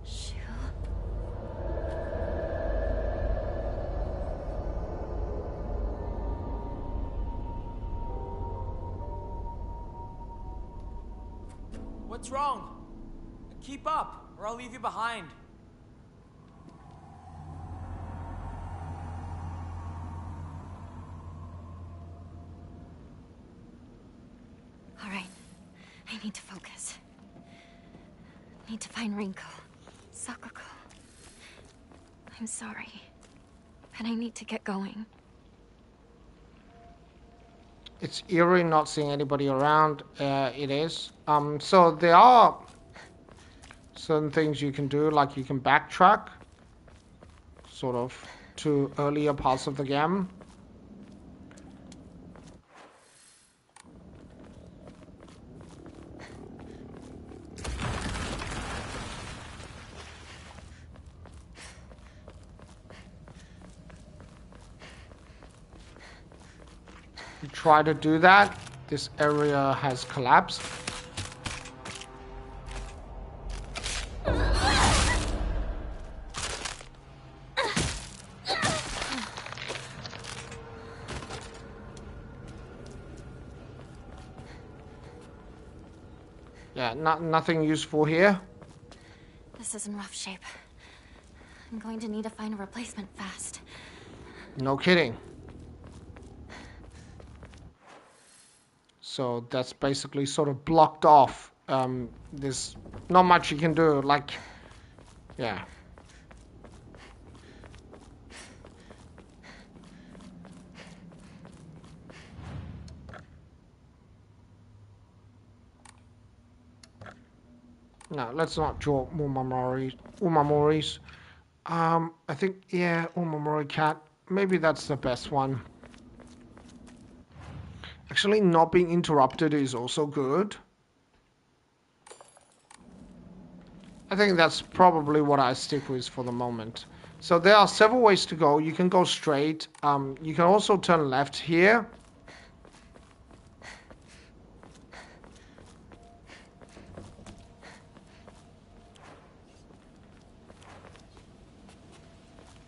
Shu. What's wrong? Keep up, or I'll leave you behind. All right, I need to focus. Need to find Rinko, Sakuko. I'm sorry, but I need to get going. It's eerie not seeing anybody around. It is. So there are certain things you can do, like you can backtrack, sort of, to earlier parts of the game. You try to do that, this area has collapsed. Yeah, nothing useful here. This is in rough shape. I'm going to need to find a replacement fast. No kidding. So that's basically sort of blocked off. There's not much you can do, like, yeah. No, let's not draw more Umamoris. I think, yeah, Umamori cat. Maybe that's the best one. Actually, not being interrupted is also good. I think that's probably what I stick with for the moment. So there are several ways to go. You can go straight. You can also turn left here.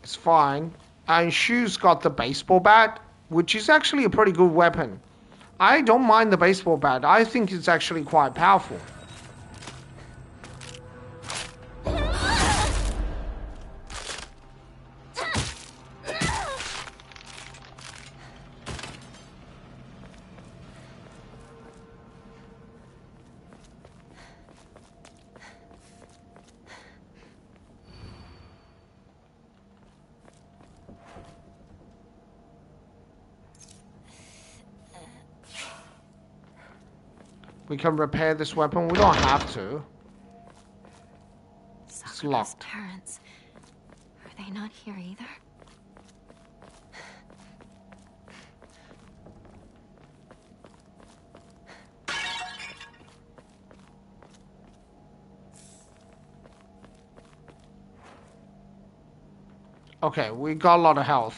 It's fine. And Shu's got the baseball bat, which is actually a pretty good weapon. I don't mind the baseball bat. I think it's actually quite powerful. We can repair this weapon. We don't have to. It's locked. Parents. Are they not here either? Okay, we got a lot of health,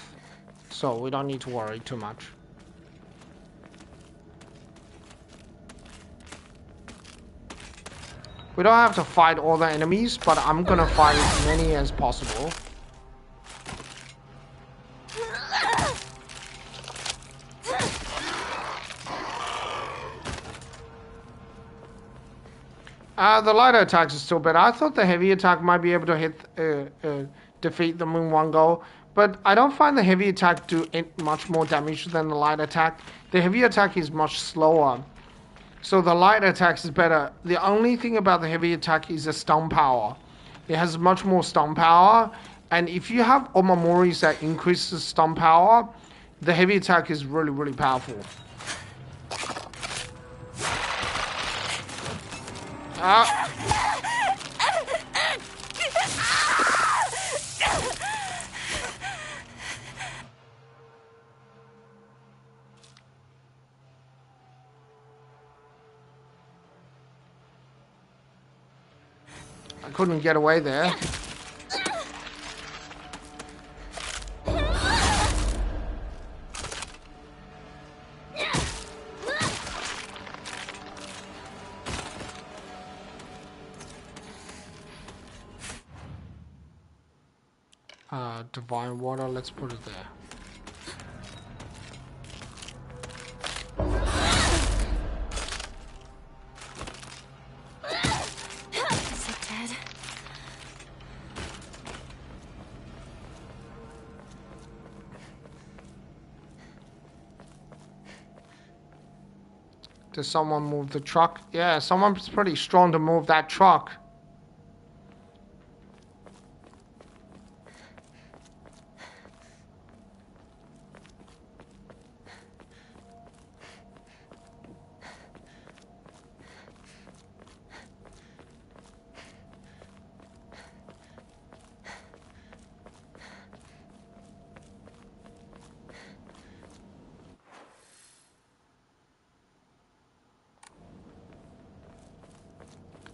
so we don't need to worry too much. We don't have to fight all the enemies, but I'm gonna fight as many as possible. The lighter attacks is still better. I thought the heavy attack might be able to hit, defeat them in one go, but I don't find the heavy attack do much more damage than the light attack. The heavy attack is much slower, so the light attack is better. The only thing about the heavy attack is the stun power. It has much more stun power, and if you have Omamoris that increases stun power, the heavy attack is really, really powerful. I couldn't get away there. Divine water, let's put it there. Is it dead? Does someone move the truck? Yeah, someone's pretty strong to move that truck.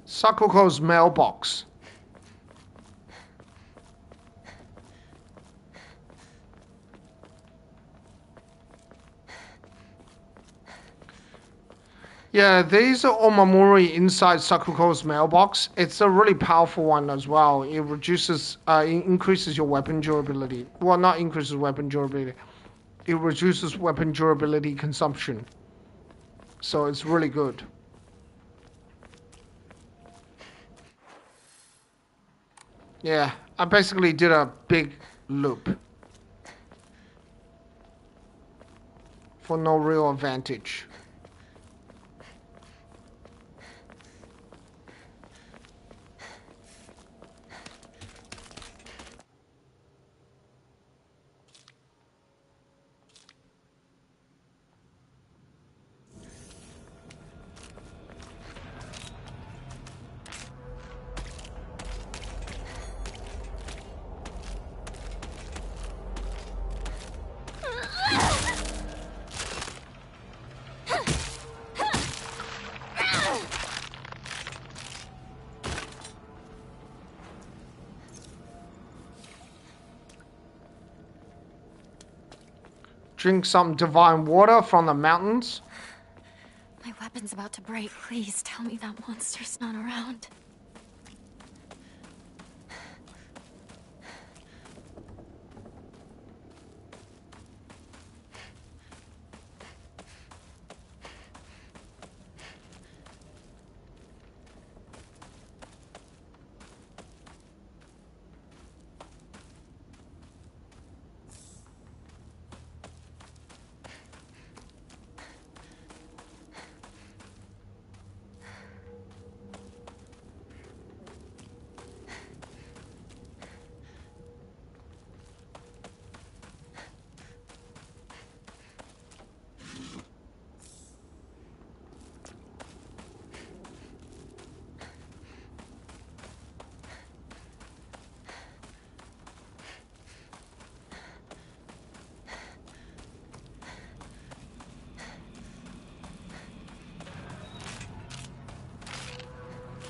Sakuko's mailbox. Yeah, these are Omamori inside Sakuko's mailbox. It's a really powerful one as well. It reduces, it increases your weapon durability. Well, not increases weapon durability. It reduces weapon durability consumption. So it's really good. Yeah, I basically did a big loop for no real advantage. Drink some divine water from the mountains. My weapon's about to break. Please tell me that monster's not around.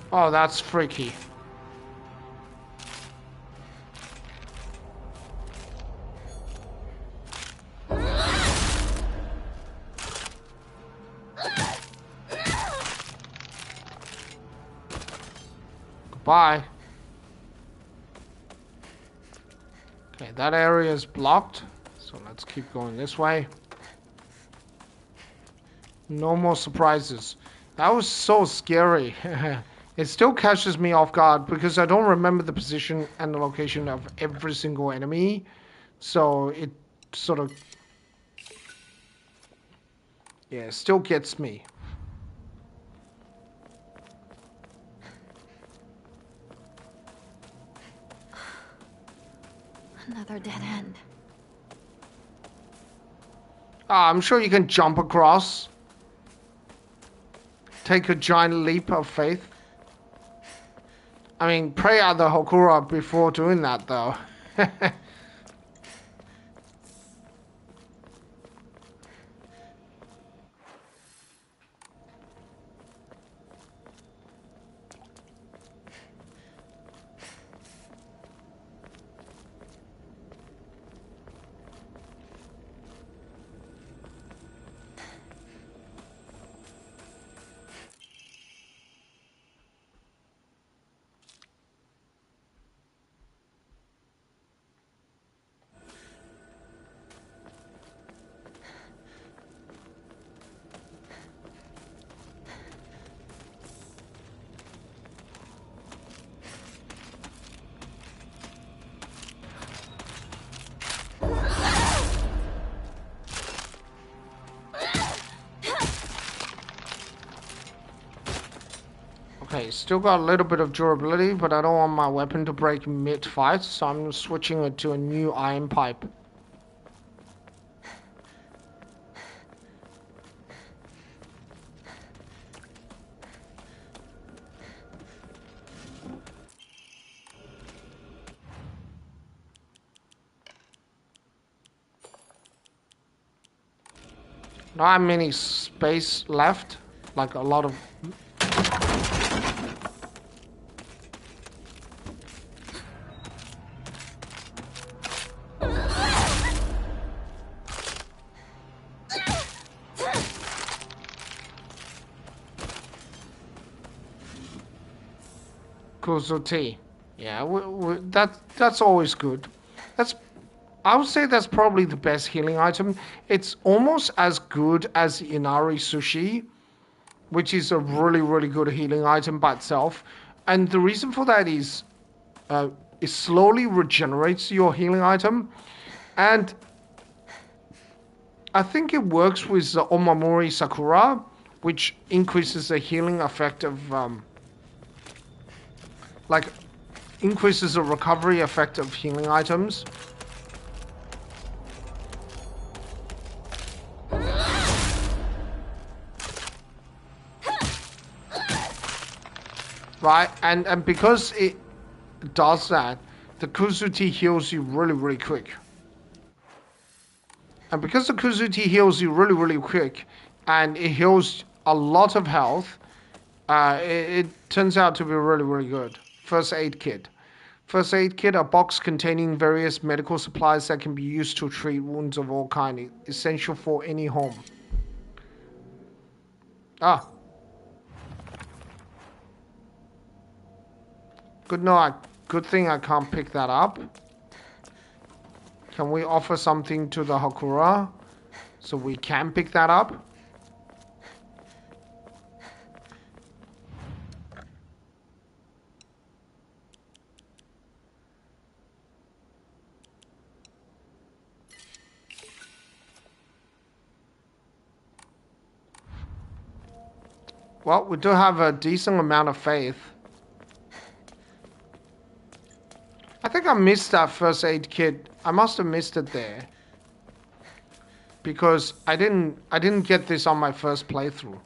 Oh, that's freaky. Goodbye. Okay, that area is blocked, so let's keep going this way. No more surprises. That was so scary. It still catches me off guard because I don't remember the position and the location of every single enemy. So it sort of... yeah, it still gets me. Another dead end. I'm sure you can jump across. Take a giant leap of faith. I mean, pray out the Hokura before doing that, though. Okay, still got a little bit of durability, but I don't want my weapon to break mid-fight, so I'm switching it to a new iron pipe. Not have many space left, like a lot of... Kuzuti. Yeah, that's always good. I would say that's probably the best healing item. It's almost as good as Inari Sushi, which is a really, really good healing item by itself. And the reason for that is it slowly regenerates your healing item. And I think it works with the Omamori Sakura, which increases the healing effect of... increases the recovery effect of healing items. Right, and because it does that, the Kuzuti heals you really, really quick. And because the Kuzuti heals you really, really quick, and it heals a lot of health, it turns out to be really, really good. First aid kit. First aid kit, a box containing various medical supplies that can be used to treat wounds of all kinds, essential for any home. Ah. Good thing I can't pick that up. Can we offer something to the Hokura so we can pick that up? Well, we do have a decent amount of faith. I think I missed that first aid kit. I must have missed it there. Because I didn't get this on my first playthrough.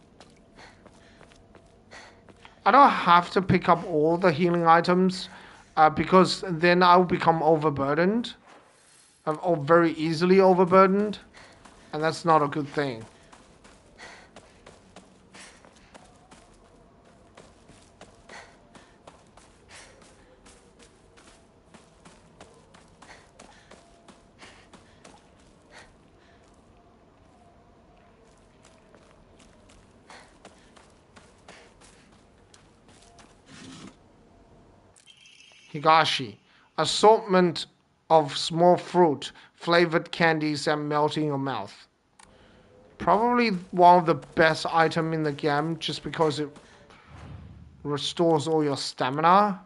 I don't have to pick up all the healing items because then I'll become overburdened. Or very easily overburdened. And that's not a good thing. Higashi. Assortment of small fruit, flavored candies and melt in your mouth. Probably one of the best item in the game just because it restores all your stamina.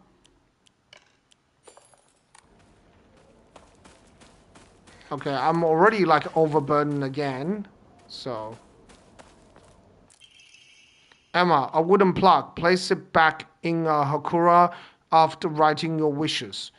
Okay, I'm already like overburdened again, so. Emma, a wooden plug. Place it back in Hakura after writing your wishes.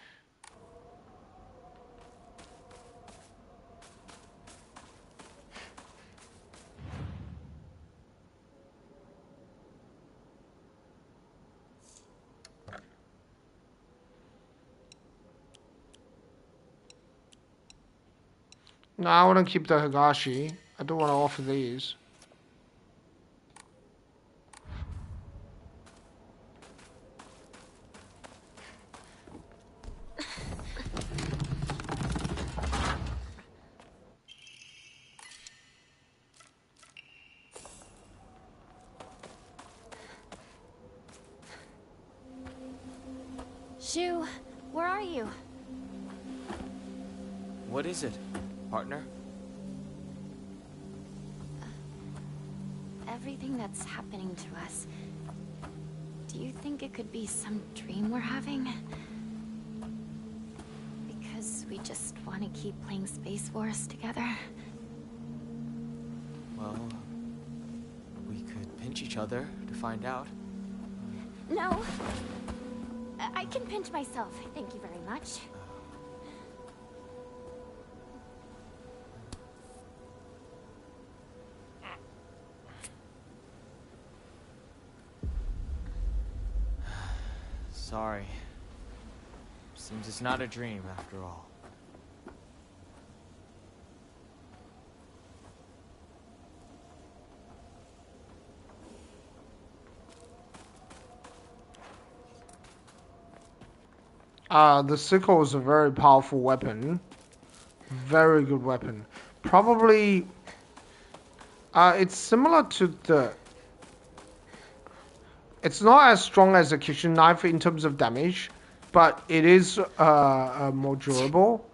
No, I want to keep the Higashi. I don't want to offer these. Shu, where are you? What is it, partner? Everything that's happening to us. Do you think it could be some dream we're having? Because we just want to keep playing Space Force together? Well, we could pinch each other to find out. No. I can pinch myself, thank you very much. Sorry. Seems it's not a dream after all. The sickle is a very powerful weapon. Very good weapon. Probably... it's similar to the... It's not as strong as a kitchen knife in terms of damage, but it is more durable.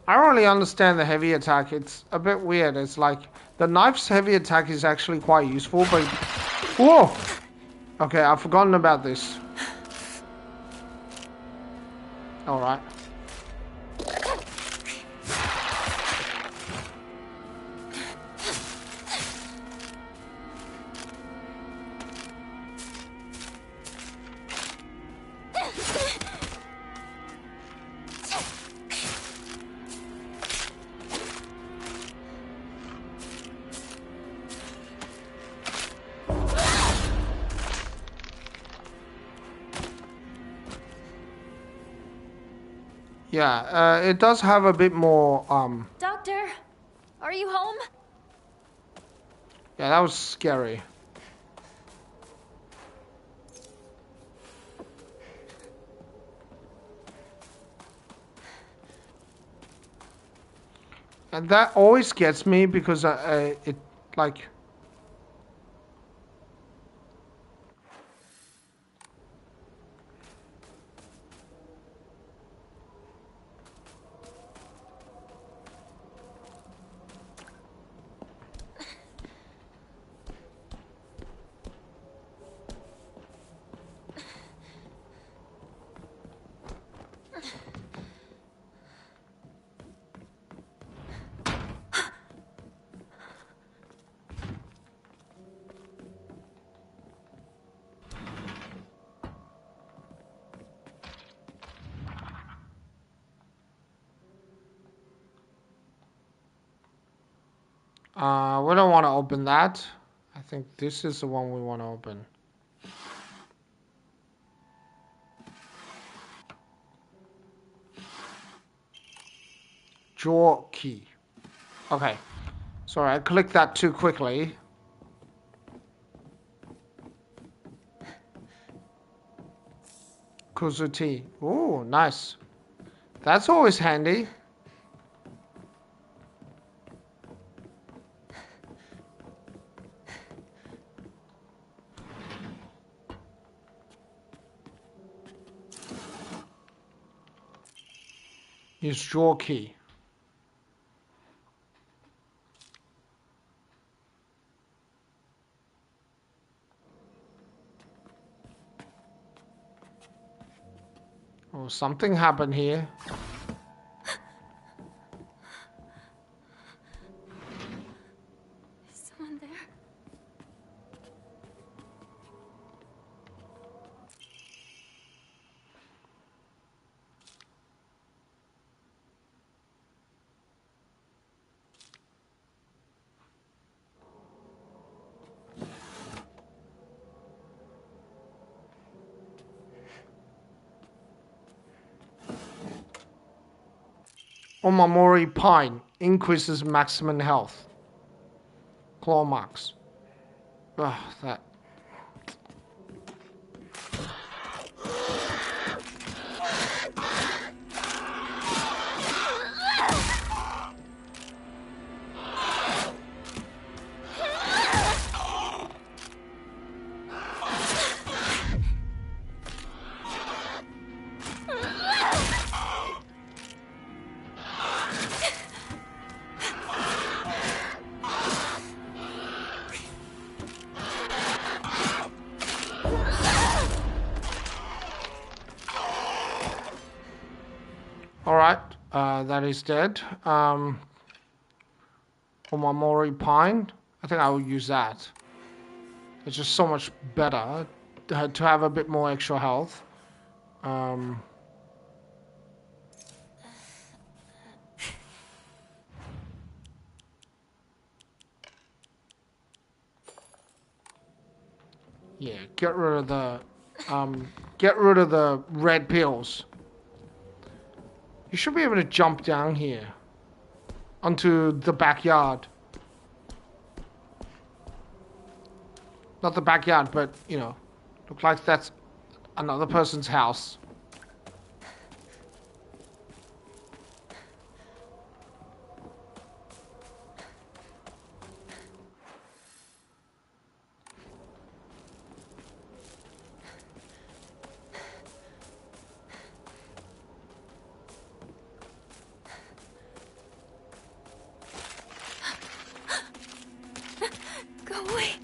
I don't really understand the heavy attack. It's a bit weird. It's like the knife's heavy attack is actually quite useful, but... Whoa! Okay, I've forgotten about this. Alright. Yeah, it does have a bit more, Doctor, are you home? Yeah, that was scary. And that always gets me because it, like... we don't want to open that. I think this is the one we want to open. Draw key. Okay. Sorry, I clicked that too quickly. Kuzuti. Ooh, nice. That's always handy. Use draw key. Oh, something happened here. Is someone there? Omamori Pine increases maximum health. Claw marks. Ugh, that. Alright, that is dead. Omamori Pine. I think I will use that. It's just so much better to have a bit more extra health. Yeah, get rid of the red pills. You should be able to jump down here onto the backyard. Not the backyard, but, you know, look like that's another person's house. Go away.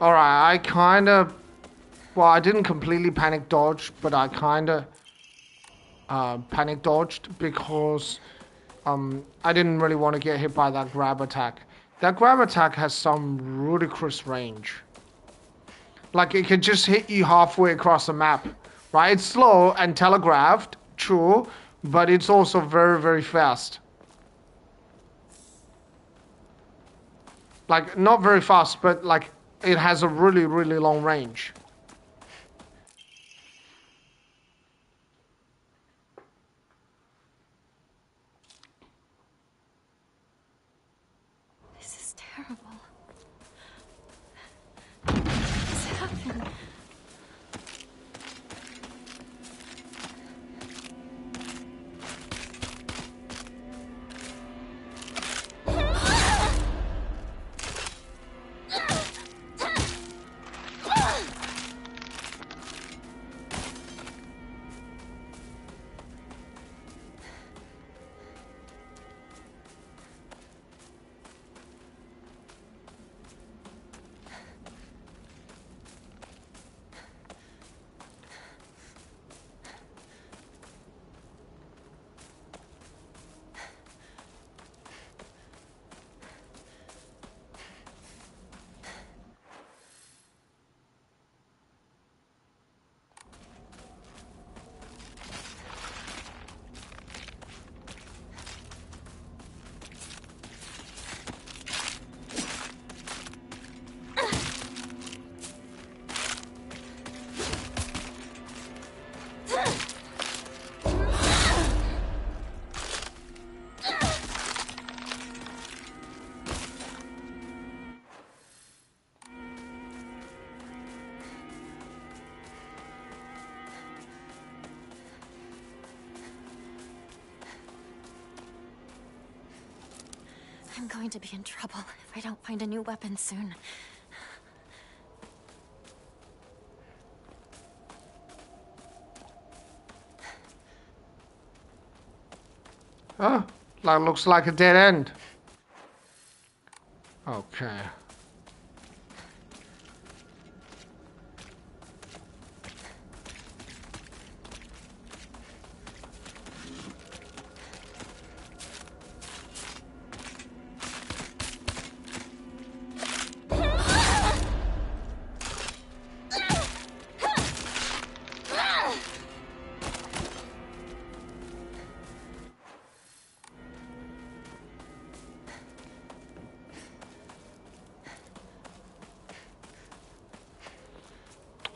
Alright, I kinda... Well, I didn't completely panic dodge, but I kinda panic dodged because I didn't really want to get hit by that grab attack. That grab attack has some ludicrous range. Like, it can just hit you halfway across the map, right? It's slow and telegraphed, true, but it's also very, very fast. Like, not very fast, but like, it has a really, really long range. This is terrible. What's happened? I'm going to be in trouble if I don't find a new weapon soon. Oh, that looks like a dead end. Okay.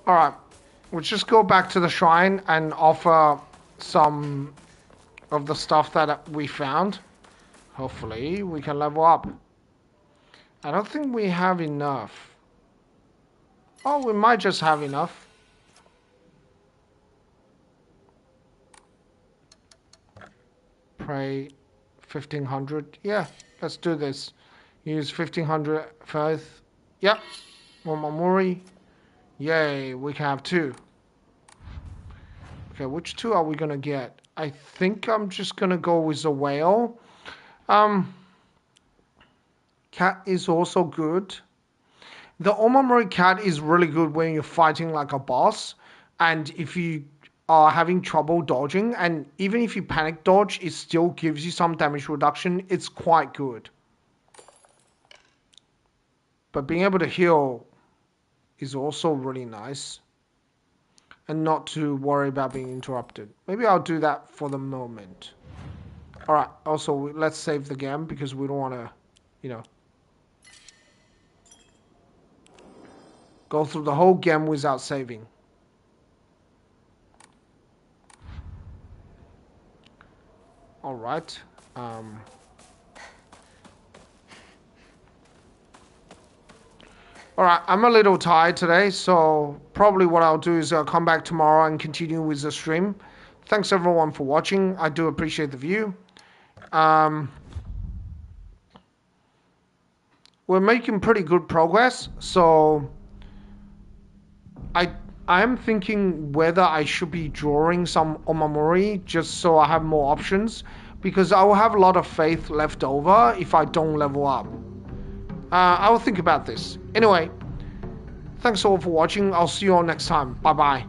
Alright, we'll just go back to the shrine and offer some of the stuff that we found. Hopefully we can level up. I don't think we have enough. Oh, we might just have enough. Pray 1500. Yeah, let's do this. Use 1500 first. Yep. Omamori. Yay, we can have 2. Okay, which 2 are we gonna get? I think I'm just gonna go with the whale. Cat is also good. The Omamori cat is really good when you're fighting like a boss, and if you are having trouble dodging, and even if you panic dodge, it still gives you some damage reduction. It's quite good. But being able to heal is also really nice, and not to worry about being interrupted. Maybe I'll do that for the moment. Alright, also let's save the game because we don't want to, you know, go through the whole game without saving. Alright. Alright, I'm a little tired today, so probably what I'll do is I'll come back tomorrow and continue with the stream. Thanks everyone for watching. I do appreciate the view. We're making pretty good progress, so I am thinking whether I should be drawing some Omamori just so I have more options, because I will have a lot of faith left over if I don't level up. I will think about this. Anyway, thanks all for watching. I'll see you all next time. Bye bye.